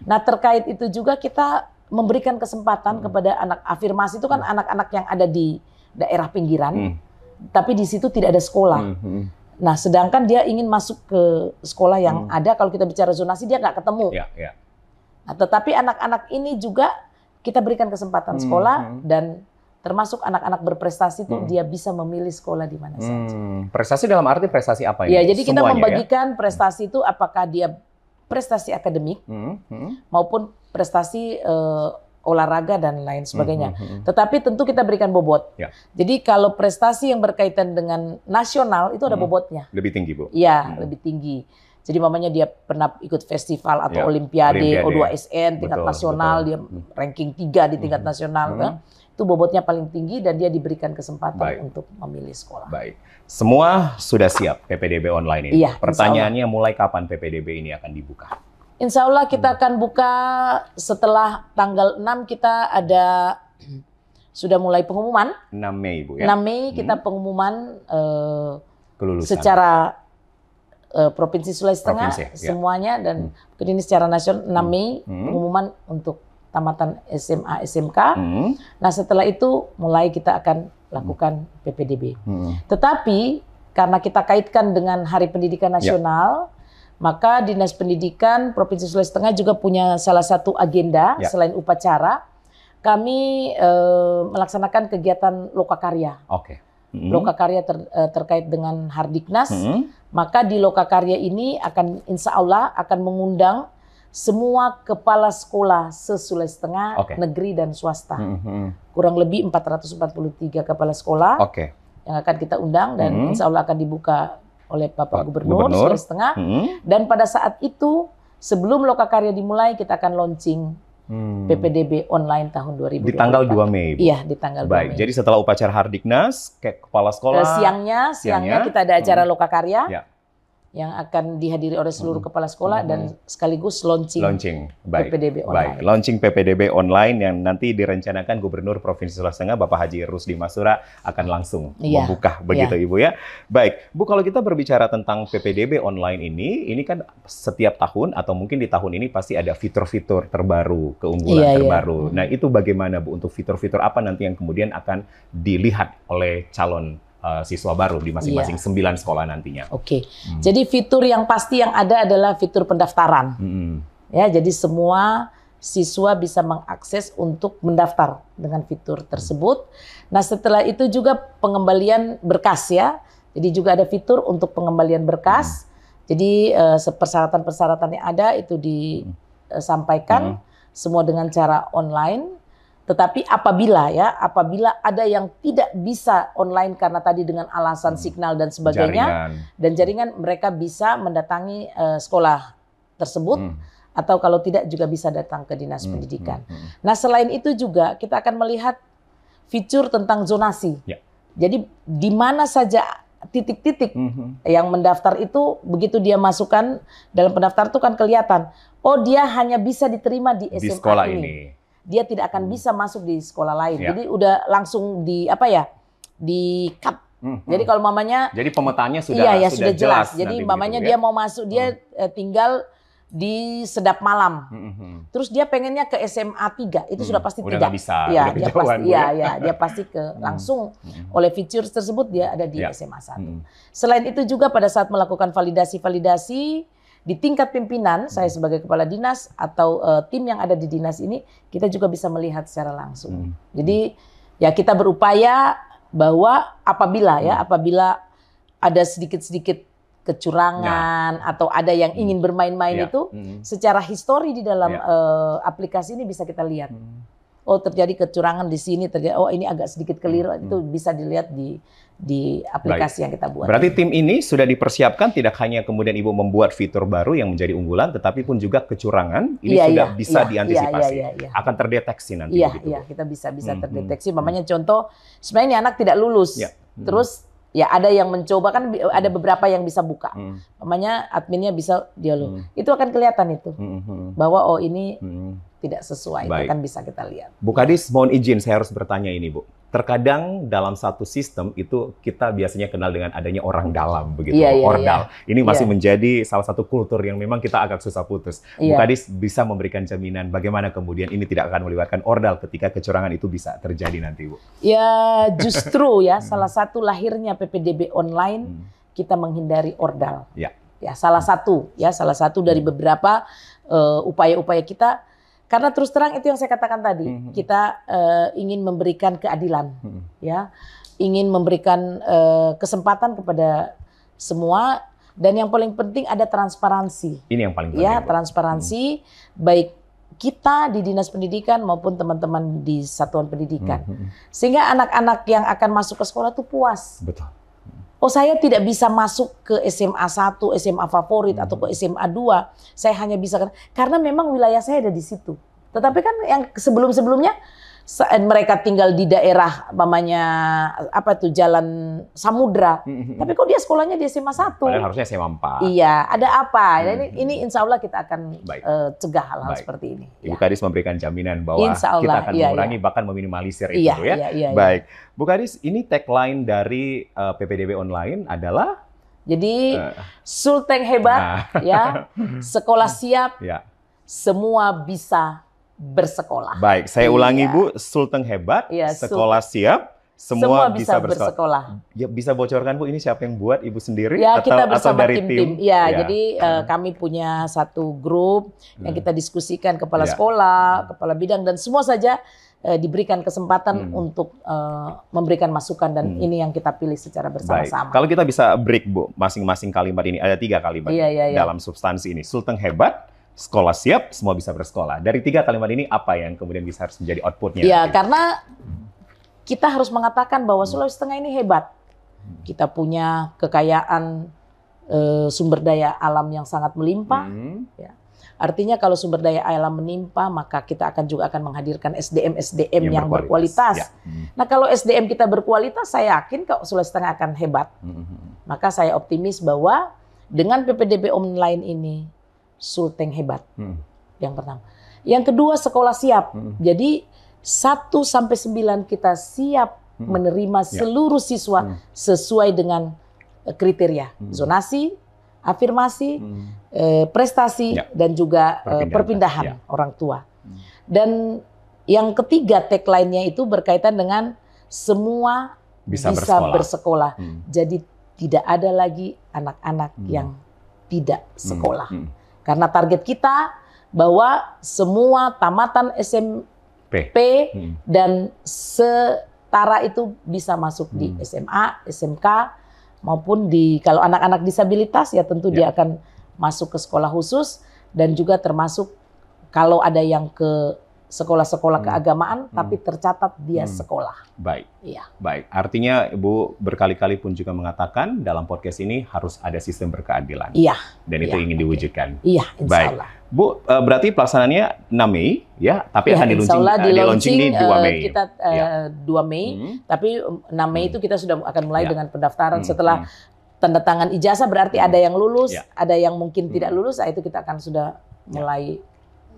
B: Nah terkait itu juga kita memberikan kesempatan kepada anak afirmasi, itu kan anak-anak yang ada di daerah pinggiran, tapi di situ tidak ada sekolah. Nah sedangkan dia ingin masuk ke sekolah yang ada, kalau kita bicara zonasi dia nggak ketemu. Nah, tetapi anak-anak ini juga kita berikan kesempatan sekolah dan termasuk anak-anak berprestasi itu dia bisa memilih sekolah di mana saja.
A: Prestasi dalam arti prestasi apa ini?
B: Ya, jadi kita membagikan prestasi itu apakah dia prestasi akademik maupun prestasi olahraga dan lain sebagainya. Tetapi tentu kita berikan bobot. Jadi kalau prestasi yang berkaitan dengan nasional itu ada bobotnya.
A: Lebih tinggi, Bu?
B: Iya, lebih tinggi. Jadi mamanya dia pernah ikut festival atau olimpiade O2SN tingkat nasional, dia ranking 3 di tingkat nasional. Itu bobotnya paling tinggi dan dia diberikan kesempatan untuk memilih sekolah.
A: Baik. Semua sudah siap PPDB online ini.
B: Iya,
A: pertanyaannya mulai kapan PPDB ini akan dibuka?
B: Insya Allah kita akan buka setelah tanggal 6 kita sudah mulai pengumuman.
A: 6 Mei, Bu ya?
B: 6 Mei kita pengumuman
A: kelulusan
B: secara Provinsi Sulawesi Tengah semuanya dan ini secara nasional 6 Mei pengumuman untuk tamatan SMA SMK. Nah setelah itu mulai kita akan lakukan PPDB. Tetapi karena kita kaitkan dengan Hari Pendidikan Nasional, maka Dinas Pendidikan Provinsi Sulawesi Tengah juga punya salah satu agenda selain upacara, kami melaksanakan kegiatan lokakarya. Lokakarya terkait dengan Hardiknas. Maka di Lokakarya ini akan insya Allah akan mengundang semua kepala sekolah se-Sulawesi Tengah, negeri dan swasta. Kurang lebih 443 kepala sekolah yang akan kita undang dan insya Allah akan dibuka oleh Bapak Gubernur Sulawesi Tengah. Dan pada saat itu sebelum Lokakarya dimulai kita akan launching PPDB online tahun 2024.
A: Di tanggal 2 Mei. Bu?
B: Iya, di tanggal 2 Mei.
A: Jadi setelah upacara Hardiknas, kepala sekolah.
B: Siangnya kita ada acara Lokakarya yang akan dihadiri oleh seluruh kepala sekolah dan sekaligus launching PPDB online.
A: Launching PPDB online yang nanti direncanakan Gubernur Provinsi Sulawesi Tengah Bapak Haji Rusdi Masura akan langsung membuka begitu Ibu ya. Baik, Bu kalau kita berbicara tentang PPDB online ini kan setiap tahun atau mungkin di tahun ini pasti ada fitur-fitur terbaru, keunggulan terbaru. Nah, itu bagaimana Bu untuk fitur-fitur apa nanti yang kemudian akan dilihat oleh calon siswa baru di masing-masing 9 sekolah nantinya. Jadi fitur yang pasti yang ada adalah fitur pendaftaran. Ya, jadi semua
B: siswa bisa mengakses untuk mendaftar dengan fitur tersebut. Nah, setelah itu juga pengembalian berkas ya. Jadi juga ada fitur untuk pengembalian berkas. Jadi persyaratan-persyaratan yang ada itu disampaikan semua dengan cara online. Tetapi apabila ada yang tidak bisa online karena tadi dengan alasan signal dan sebagainya, jaringan mereka bisa mendatangi sekolah tersebut. Atau kalau tidak juga bisa datang ke dinas pendidikan. Nah, selain itu juga kita akan melihat fitur tentang zonasi. Ya. Jadi di mana saja titik-titik yang mendaftar itu, begitu dia masukkan dalam pendaftar itu kan kelihatan. Oh, dia hanya bisa diterima di SMA
A: di sekolah ini.
B: Dia tidak akan bisa masuk di sekolah lain.
A: Ya.
B: Jadi udah langsung di cut. Jadi kalau mamanya,
A: jadi pemetaannya sudah jelas.
B: Jadi mamanya dia mau masuk, dia tinggal di Sedap Malam. Terus dia pengennya ke SMA 3, itu sudah pasti
A: udah
B: tidak.
A: Bisa,
B: ya,
A: udah
B: dia pasti ke langsung oleh fitur tersebut dia ada di SMA 1. Selain itu juga pada saat melakukan validasi di tingkat pimpinan, saya sebagai kepala dinas atau tim yang ada di dinas ini, kita juga bisa melihat secara langsung. Jadi ya kita berupaya bahwa apabila ada sedikit-sedikit kecurangan atau ada yang ingin bermain-main itu secara histori di dalam aplikasi ini bisa kita lihat. Oh, terjadi kecurangan di sini, oh ini agak sedikit keliru, itu bisa dilihat di aplikasi yang kita buat.
A: Berarti tim ini sudah dipersiapkan tidak hanya kemudian Ibu membuat fitur baru yang menjadi unggulan, tetapi pun juga kecurangan ini sudah bisa diantisipasi. Akan terdeteksi nanti.
B: Iya, kita bisa terdeteksi. Mamanya contoh, sebenarnya ini anak tidak lulus, terus ya ada yang mencoba, kan ada beberapa yang bisa buka. Namanya adminnya bisa dialog. Itu akan kelihatan itu. Bahwa oh ini tidak sesuai. Itu kan bisa kita lihat.
A: Bu Kadis, mohon izin saya harus bertanya ini, Bu. Terkadang dalam satu sistem itu kita biasanya kenal dengan adanya orang dalam begitu, ordal. Ini masih menjadi salah satu kultur yang memang kita agak susah putus. Bu Kadis bisa memberikan jaminan bagaimana kemudian ini tidak akan melibatkan ordal ketika kecurangan itu bisa terjadi nanti, Bu?
B: Ya justru ya salah satu lahirnya PPDB online kita menghindari ordal. Ya salah satu dari beberapa upaya-upaya kita. Karena terus terang itu yang saya katakan tadi, kita ingin memberikan keadilan, ya, ingin memberikan kesempatan kepada semua, dan yang paling penting ada transparansi.
A: Ini yang paling penting.
B: Ya, transparansi baik kita di dinas pendidikan maupun teman-teman di satuan pendidikan, sehingga anak-anak yang akan masuk ke sekolah itu puas.
A: Betul.
B: Oh, saya tidak bisa masuk ke SMA 1, SMA favorit atau ke SMA 2. Saya hanya bisa karena memang wilayah saya ada di situ. Tetapi kan yang sebelum-sebelumnya mereka tinggal di daerah namanya Jalan Samudra. Tapi kok dia sekolahnya di SMA 1?
A: Padahal harusnya SMA 4.
B: Iya, ada apa? Ini insya Allah kita akan cegah hal-hal seperti ini.
A: Ibu Kadis memberikan jaminan bahwa kita akan mengurangi bahkan meminimalisir itu ya. Baik. Bu Kadis, ini tagline dari PPDB online adalah
B: jadi Sulteng hebat, ya, sekolah siap, semua bisa bersekolah.
A: Baik, saya ulangi Bu, Sulteng hebat, sekolah siap, semua bisa bersekolah. Ya, bisa bocorkan Bu, ini siapa yang buat, Ibu sendiri
B: ya, kita
A: atau dari tim?
B: Ya, jadi kami punya satu grup yang kita diskusikan kepala sekolah, kepala bidang, dan semua saja diberikan kesempatan untuk memberikan masukan, dan ini yang kita pilih secara bersama-sama.
A: Kalau kita bisa break Bu, masing-masing kalimat ini, ada 3 kalimat dalam substansi ini. Sulteng hebat, sekolah siap, semua bisa bersekolah. Dari 3 kalimat ini apa yang kemudian bisa harus menjadi outputnya?
B: Ya, karena kita harus mengatakan bahwa Sulawesi Tengah ini hebat. Kita punya kekayaan sumber daya alam yang sangat melimpah. Ya. Artinya kalau sumber daya alam menimpa, maka kita juga akan menghadirkan SDM yang berkualitas. Nah, kalau SDM kita berkualitas, saya yakin kok Sulawesi Tengah akan hebat. Maka saya optimis bahwa dengan PPDB online ini, Sulteng hebat. Yang pertama. Yang kedua, sekolah siap. Jadi 1-9 kita siap menerima seluruh siswa sesuai dengan kriteria zonasi, afirmasi, prestasi, dan juga perpindahan orang tua. Dan yang ketiga tagline-nya itu berkaitan dengan semua bisa bersekolah. Jadi tidak ada lagi anak-anak yang tidak sekolah. Karena target kita bahwa semua tamatan SMP dan setara itu bisa masuk di SMA, SMK, maupun kalau anak-anak disabilitas ya tentu dia akan masuk ke sekolah khusus, dan juga termasuk kalau ada yang ke sekolah-sekolah keagamaan tapi tercatat dia sekolah.
A: Baik.
B: Iya.
A: Baik. Artinya Ibu berkali-kali pun juga mengatakan dalam podcast ini harus ada sistem berkeadilan.
B: Iya.
A: Dan itu ingin diwujudkan.
B: Iya, insya
A: Baik.
B: Allah.
A: Bu, berarti pelaksanaannya 6 Mei ya, tapi akan di-launching di 2 Mei.
B: Kita 2 Mei, tapi 6 Mei itu kita sudah akan mulai dengan pendaftaran setelah tanda tangan ijazah, berarti ada yang lulus, ada yang mungkin tidak lulus, itu kita akan sudah mulai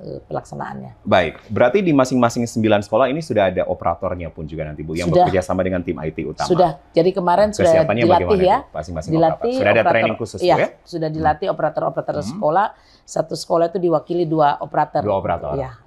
B: pelaksanaannya.
A: Baik, berarti di masing-masing 9 sekolah ini sudah ada operatornya pun juga nanti Bu, yang bekerja sama dengan tim IT utama.
B: Sudah, jadi kemarin sudah dilatih ya.
A: Masing-masing
B: dilatih
A: operator. Sudah ada training khusus
B: ya?
A: ya?
B: Sudah dilatih operator-operator sekolah. Satu sekolah itu diwakili 2 operator.
A: 2 operator.
B: Ya,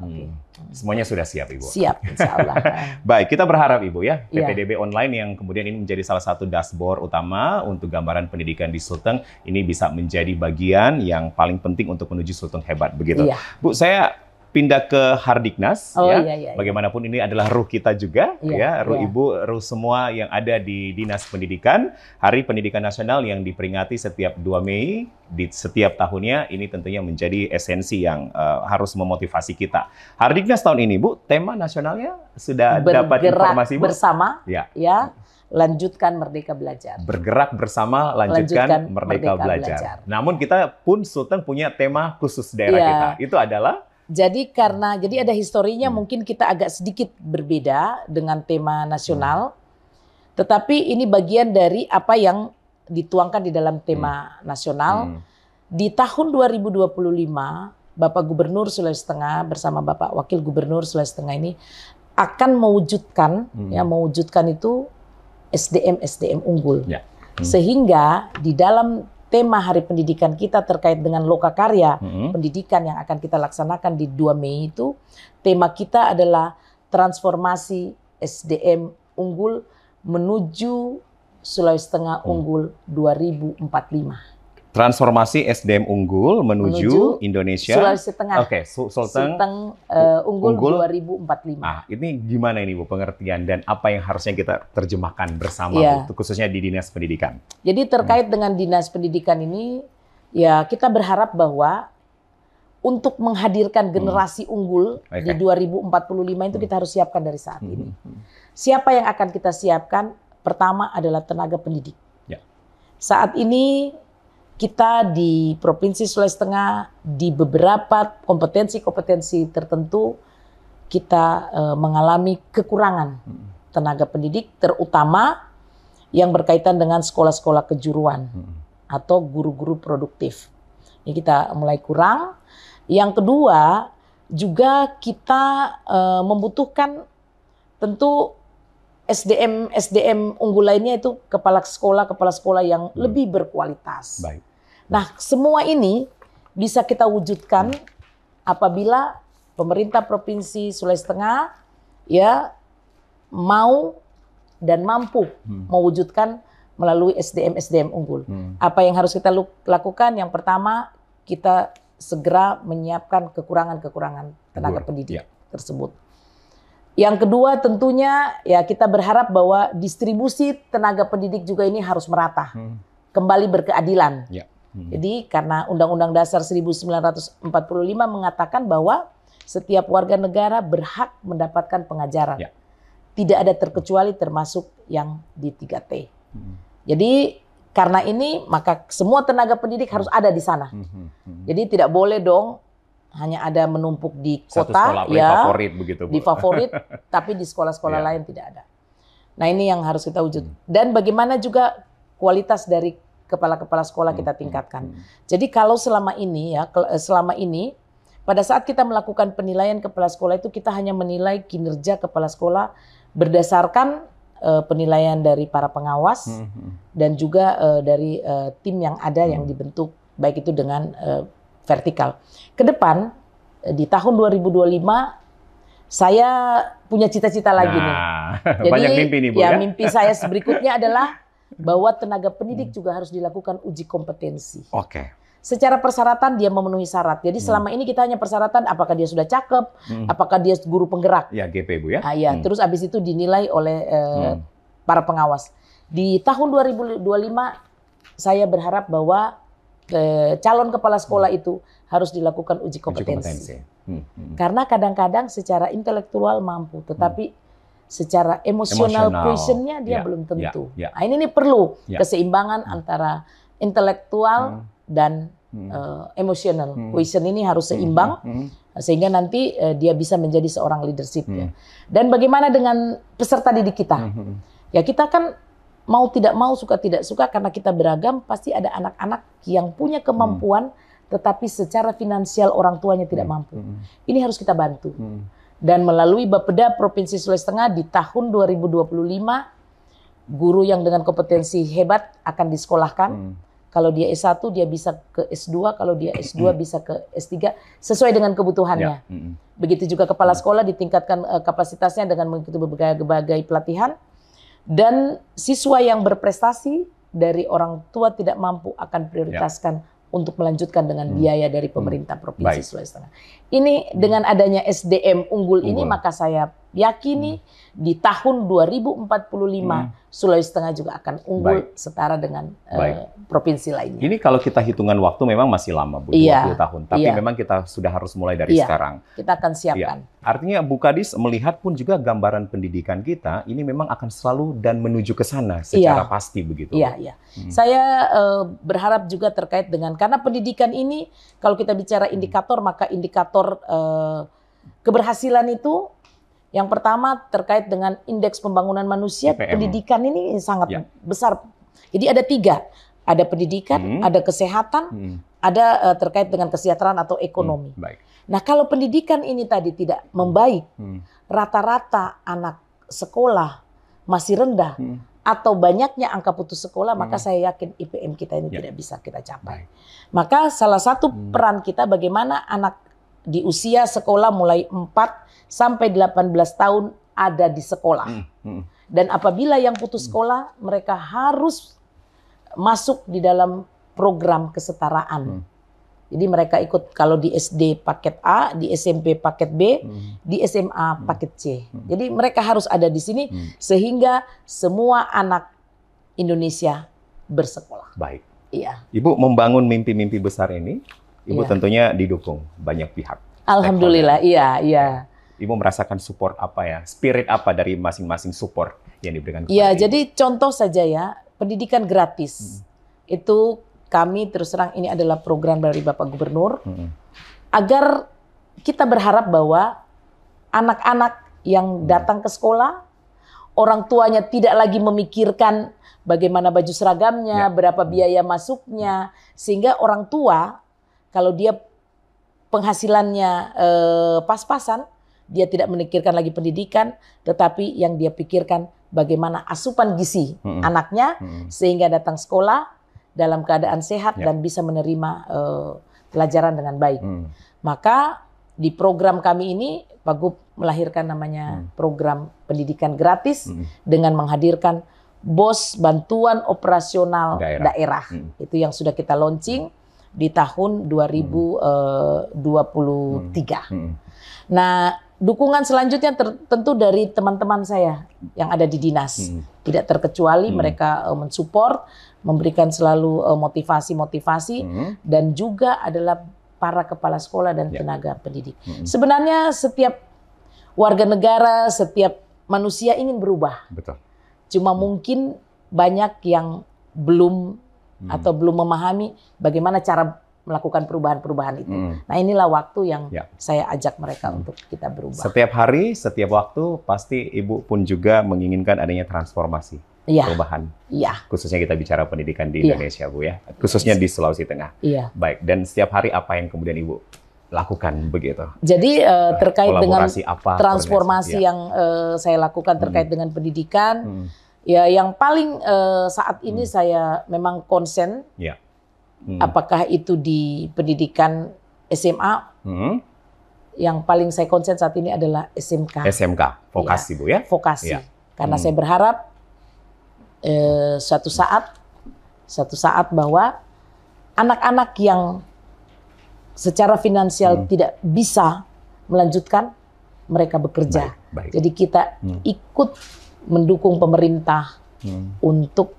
A: Semuanya sudah siap Ibu?
B: Siap, insya Allah.
A: Baik, kita berharap Ibu ya, PPDB online yang kemudian ini menjadi salah satu dashboard utama untuk gambaran pendidikan di Sulteng, ini bisa menjadi bagian yang paling penting untuk menuju Sulteng hebat, begitu.
B: Iya.
A: Bu, saya pindah ke Hardiknas ya.
B: Iya.
A: Bagaimanapun ini adalah ruh kita juga ya, ruh Ibu, ruh semua yang ada di Dinas Pendidikan. Hari Pendidikan Nasional yang diperingati setiap 2 Mei di setiap tahunnya, ini tentunya menjadi esensi yang harus memotivasi kita. Hardiknas tahun ini Bu, tema nasionalnya sudah dapat informasi Bu?
B: Bersama ya. Lanjutkan Merdeka Belajar.
A: Bergerak bersama, lanjutkan Merdeka Belajar. Namun kita pun Sulteng punya tema khusus daerah kita. Itu adalah
B: jadi ada historinya, mungkin kita agak sedikit berbeda dengan tema nasional, tetapi ini bagian dari apa yang dituangkan di dalam tema nasional. Di tahun 2025, Bapak Gubernur Sulawesi Tengah bersama Bapak Wakil Gubernur Sulawesi Tengah ini akan mewujudkan, mewujudkan itu SDM unggul. Sehingga di dalam tema Hari Pendidikan kita terkait dengan lokakarya pendidikan yang akan kita laksanakan di 2 Mei itu, tema kita adalah transformasi SDM unggul menuju Sulawesi Tengah unggul 2045.
A: Transformasi SDM unggul menuju Indonesia
B: Sulawesi Tengah.
A: Oke, Sulteng
B: unggul 2045.
A: Ah, ini gimana ini Bu pengertian dan apa yang harusnya kita terjemahkan bersama Bu, khususnya di Dinas Pendidikan?
B: Jadi terkait dengan Dinas Pendidikan ini, ya kita berharap bahwa untuk menghadirkan generasi unggul di 2045 itu kita harus siapkan dari saat ini. Siapa yang akan kita siapkan? Pertama adalah tenaga pendidik. Saat ini kita di Provinsi Sulawesi Tengah di beberapa kompetensi-kompetensi tertentu kita mengalami kekurangan tenaga pendidik, terutama yang berkaitan dengan sekolah-sekolah kejuruan atau guru-guru produktif. Ini kita mulai kurang. Yang kedua juga kita membutuhkan tentu SDM unggul lainnya itu kepala sekolah yang lebih berkualitas.
A: Baik.
B: Nah, semua ini bisa kita wujudkan apabila pemerintah Provinsi Sulawesi Tengah ya mau dan mampu mewujudkan melalui SDM unggul. Apa yang harus kita lakukan? Yang pertama, kita segera menyiapkan kekurangan tenaga pendidik tersebut. Yang kedua tentunya ya kita berharap bahwa distribusi tenaga pendidik juga ini harus merata, kembali berkeadilan. Jadi karena Undang-Undang Dasar 1945 mengatakan bahwa setiap warga negara berhak mendapatkan pengajaran. Tidak ada terkecuali termasuk yang di 3T. Jadi karena ini maka semua tenaga pendidik harus ada di sana. Jadi tidak boleh dong hanya ada menumpuk di kota
A: favorit begitu Bu.
B: Di favorit tapi di sekolah-sekolah lain tidak ada. Nah, ini yang harus kita wujud. Dan bagaimana juga kualitas dari kepala-kepala sekolah kita tingkatkan. Jadi kalau selama ini pada saat kita melakukan penilaian kepala sekolah itu kita hanya menilai kinerja kepala sekolah berdasarkan penilaian dari para pengawas dan juga dari tim yang ada yang dibentuk baik itu dengan vertikal. Ke depan di tahun 2025 saya punya cita-cita lagi nih. Jadi
A: banyak mimpi nih Bu ya.
B: Mimpi saya berikutnya adalah bahwa tenaga pendidik juga harus dilakukan uji kompetensi. secara persyaratan dia memenuhi syarat. Jadi selama ini kita hanya persyaratan apakah dia sudah cakep, apakah dia guru penggerak.
A: Ya, GP Bu ya.
B: Iya, terus habis itu dinilai oleh para pengawas. Di tahun 2025 saya berharap bahwa calon kepala sekolah itu harus dilakukan uji kompetensi. Karena kadang-kadang secara intelektual mampu, tetapi secara emosional quotient-nya dia belum tentu. Nah, ini perlu keseimbangan antara intelektual dan emosional. Quotient ini harus seimbang sehingga nanti dia bisa menjadi seorang leadership. Ya. Dan bagaimana dengan peserta didik kita? Ya kita kan mau tidak mau, suka tidak suka, karena kita beragam, pasti ada anak-anak yang punya kemampuan tetapi secara finansial orang tuanya tidak mampu. Ini harus kita bantu. Dan melalui Bapeda Provinsi Sulawesi Tengah di tahun 2025, guru yang dengan kompetensi hebat akan disekolahkan. Kalau dia S1 dia bisa ke S2, kalau dia S2 bisa ke S3 sesuai dengan kebutuhannya. Begitu juga kepala sekolah ditingkatkan kapasitasnya dengan mengikuti berbagai pelatihan. Dan siswa yang berprestasi dari orang tua tidak mampu akan prioritaskan untuk melanjutkan dengan biaya dari pemerintah Provinsi Sulawesi Tengah. Ini dengan adanya SDM unggul ini, maka saya yakini di tahun 2045 Sulawesi Tengah juga akan unggul setara dengan provinsi lainnya.
A: Ini kalau kita hitungan waktu memang masih lama, Bu, 20 tahun. Tapi memang kita sudah harus mulai dari sekarang.
B: Kita akan siapkan.
A: Artinya Bu Kadis melihat pun juga gambaran pendidikan kita ini memang akan selalu dan menuju ke sana secara pasti begitu.
B: Iya. Saya berharap juga terkait dengan, karena pendidikan ini kalau kita bicara indikator, maka indikator keberhasilan itu yang pertama terkait dengan indeks pembangunan manusia,
A: IPM.
B: Pendidikan ini sangat besar. Jadi ada 3, ada pendidikan, ada kesehatan, ada terkait dengan kesejahteraan atau ekonomi. Nah kalau pendidikan ini tadi tidak membaik, rata-rata anak sekolah masih rendah, atau banyaknya angka putus sekolah, maka saya yakin IPM kita ini tidak bisa kita capai. Maka salah satu peran kita bagaimana anak di usia sekolah mulai 4 sampai 18 tahun ada di sekolah. Dan apabila yang putus sekolah, mereka harus masuk di dalam program kesetaraan. Jadi mereka ikut, kalau di SD paket A, di SMP paket B, di SMA paket C. Jadi mereka harus ada di sini sehingga semua anak Indonesia bersekolah.
A: Baik.
B: Iya.
A: Ibu membangun mimpi-mimpi besar ini, Ibu tentunya didukung banyak pihak.
B: Alhamdulillah, iya.
A: Ibu merasakan support apa ya? Spirit apa dari masing-masing support yang diberikan kepada
B: Iya,
A: Ibu?
B: jadi contoh saja ya, pendidikan gratis. Itu kami terus terang ini adalah program dari Bapak Gubernur. Agar kita berharap bahwa anak-anak yang datang ke sekolah, orang tuanya tidak lagi memikirkan bagaimana baju seragamnya, berapa biaya masuknya, sehingga orang tua kalau dia penghasilannya pas-pasan, dia tidak memikirkan lagi pendidikan, tetapi yang dia pikirkan bagaimana asupan gizi anaknya sehingga datang sekolah dalam keadaan sehat dan bisa menerima pelajaran dengan baik. Maka di program kami ini Pak Gub melahirkan namanya program pendidikan gratis dengan menghadirkan BOS bantuan operasional daerah. Itu yang sudah kita launching di tahun 2023. Nah, dukungan selanjutnya tentu dari teman-teman saya yang ada di dinas. Tidak terkecuali mereka mensupport, memberikan selalu motivasi-motivasi, dan juga adalah para kepala sekolah dan tenaga pendidik. Sebenarnya setiap warga negara, setiap manusia ingin berubah.
A: Betul.
B: Cuma mungkin banyak yang belum atau belum memahami bagaimana cara melakukan perubahan-perubahan itu. Nah inilah waktu yang saya ajak mereka untuk kita berubah.
A: Setiap hari, setiap waktu, pasti Ibu pun juga menginginkan adanya transformasi, perubahan. Khususnya kita bicara pendidikan di Indonesia, Bu ya. Khususnya di Sulawesi Tengah. Baik, dan setiap hari apa yang kemudian Ibu lakukan begitu?
B: Jadi terkait dengan
A: apa,
B: transformasi yang saya lakukan terkait dengan pendidikan, ya yang paling saat ini saya memang konsen. Apakah itu di pendidikan SMA, yang paling saya konsen saat ini adalah SMK.
A: SMK, vokasi Bu ya?
B: Vokasi. Karena saya berharap suatu saat bahwa anak-anak yang secara finansial tidak bisa melanjutkan, mereka bekerja.
A: Baik.
B: Jadi kita ikut mendukung pemerintah untuk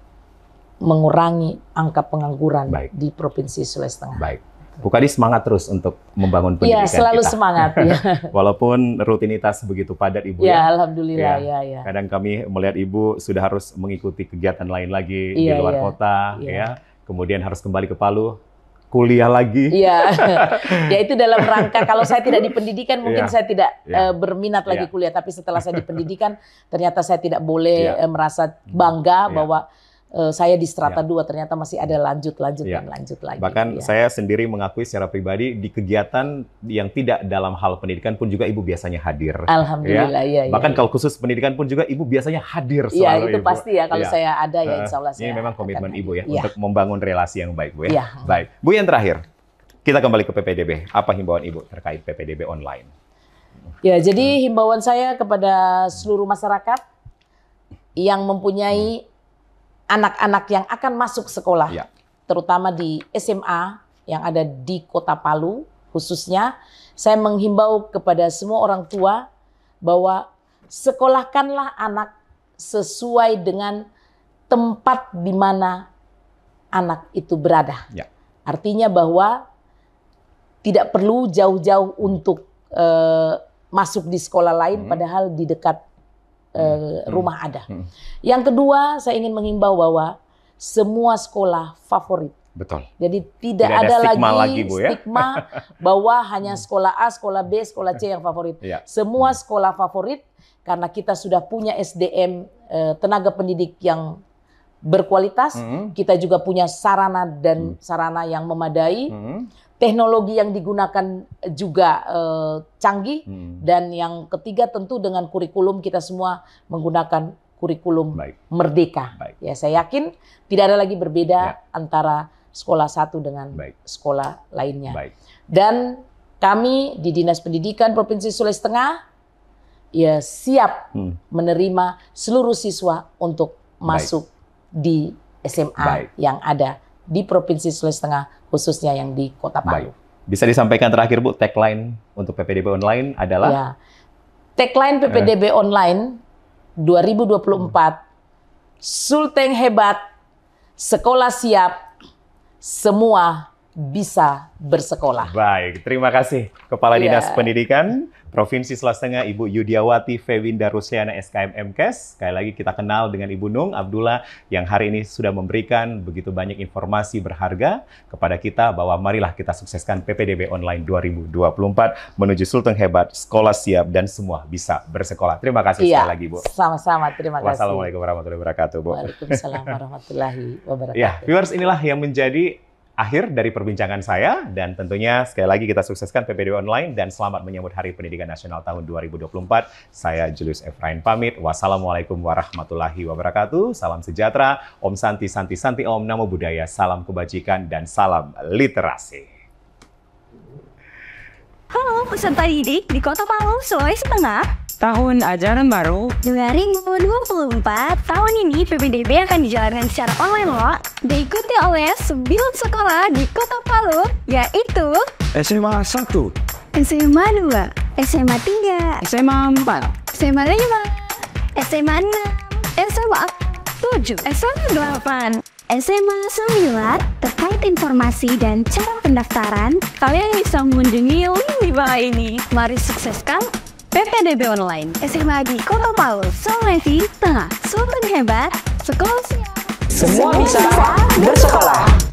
B: mengurangi angka pengangguran di Provinsi Sulawesi Tengah.
A: Baik. Bu Kadis semangat terus untuk membangun pendidikan
B: kita. Selalu semangat. Ya.
A: Walaupun rutinitas begitu padat Ibu
B: Alhamdulillah.
A: Kadang kami melihat Ibu sudah harus mengikuti kegiatan lain lagi di luar kota, ya. Kemudian harus kembali ke Palu, kuliah lagi. Ya itu dalam rangka kalau saya tidak di pendidikan mungkin saya tidak berminat lagi kuliah. Tapi setelah saya di pendidikan ternyata saya tidak boleh merasa bangga bahwa saya di strata 2 ternyata masih ada lanjut lagi. Bahkan saya sendiri mengakui secara pribadi di kegiatan yang tidak dalam hal pendidikan pun juga Ibu biasanya hadir.
B: Alhamdulillah,
A: Bahkan kalau khusus pendidikan pun juga Ibu biasanya hadir selalu.
B: Iya, itu Ibu. Pasti ya kalau saya ada ya insya Allah saya.
A: Ini memang komitmen Ibu ya untuk membangun relasi yang baik Bu ya. Baik, Bu yang terakhir kita kembali ke PPDB. Apa himbauan Ibu terkait PPDB online?
B: Ya, jadi himbauan saya kepada seluruh masyarakat yang mempunyai anak-anak yang akan masuk sekolah, terutama di SMA yang ada di Kota Palu khususnya, saya menghimbau kepada semua orang tua bahwa sekolahkanlah anak sesuai dengan tempat di mana anak itu berada. Artinya bahwa tidak perlu jauh-jauh untuk masuk di sekolah lain, padahal di dekat rumah ada. Yang kedua, saya ingin menghimbau bahwa semua sekolah favorit.
A: Betul.
B: Jadi tidak ada lagi
A: Bu, ya?
B: stigma bahwa hanya sekolah A, sekolah B, sekolah C yang favorit. Semua sekolah favorit karena kita sudah punya SDM tenaga pendidik yang berkualitas, kita juga punya sarana dan sarana yang memadai. Teknologi yang digunakan juga canggih, dan yang ketiga tentu dengan kurikulum kita semua menggunakan kurikulum merdeka. Ya, saya yakin tidak ada lagi berbeda antara sekolah satu dengan sekolah lainnya. Dan kami di Dinas Pendidikan Provinsi Sulawesi Tengah ya siap menerima seluruh siswa untuk masuk di SMA yang ada di Provinsi Sulawesi Tengah, khususnya yang di Kota Palu.
A: Bisa disampaikan terakhir Bu, tagline untuk PPDB Online adalah?
B: Ya. Tagline PPDB Online 2024, Sulteng hebat, sekolah siap, semua bisa bersekolah.
A: Baik, terima kasih Kepala Dinas Pendidikan Provinsi Sulawesi Tengah Ibu Yudiawati Fewinda Rusliana SKM MKes. Sekali lagi kita kenal dengan Ibu Nung Abdullah yang hari ini sudah memberikan begitu banyak informasi berharga kepada kita bahwa marilah kita sukseskan PPDB Online 2024 menuju Sulteng hebat, sekolah siap, dan semua bisa bersekolah. Terima kasih sekali lagi Bu.
B: Sama-sama, terima kasih.
A: Wassalamualaikum warahmatullahi wabarakatuh Bu.
B: Waalaikumsalam warahmatullahi wabarakatuh.
A: Ya, viewers, inilah yang menjadi akhir dari perbincangan saya, dan tentunya sekali lagi kita sukseskan PPDB Online dan selamat menyambut Hari Pendidikan Nasional tahun 2024. Saya Julius Efrain pamit. Wassalamualaikum warahmatullahi wabarakatuh. Salam sejahtera, Om Santi Santi Santi Om, Namo Buddhaya, salam kebajikan dan salam literasi.
C: Halo peserta didik di Kota Palu, Sulawesi Tengah.
D: Tahun ajaran baru
C: 2024, tahun ini PPDB akan dijalankan secara online loh. Diikuti oleh 9 sekolah di Kota Palu, yaitu
D: SMA 1,
C: SMA 2, SMA 3,
D: SMA 4,
C: SMA 5, SMA 6, SMA 7, SMA 8, SMA 9. Terkait informasi dan cara pendaftaran, kalian bisa mengunjungi link di bawah ini. Mari sukseskan PPDB Online SMA di Kota Palu, Sulawesi Tengah. Sultan hebat, sekolah siap.
B: Semua bisa bersekolah.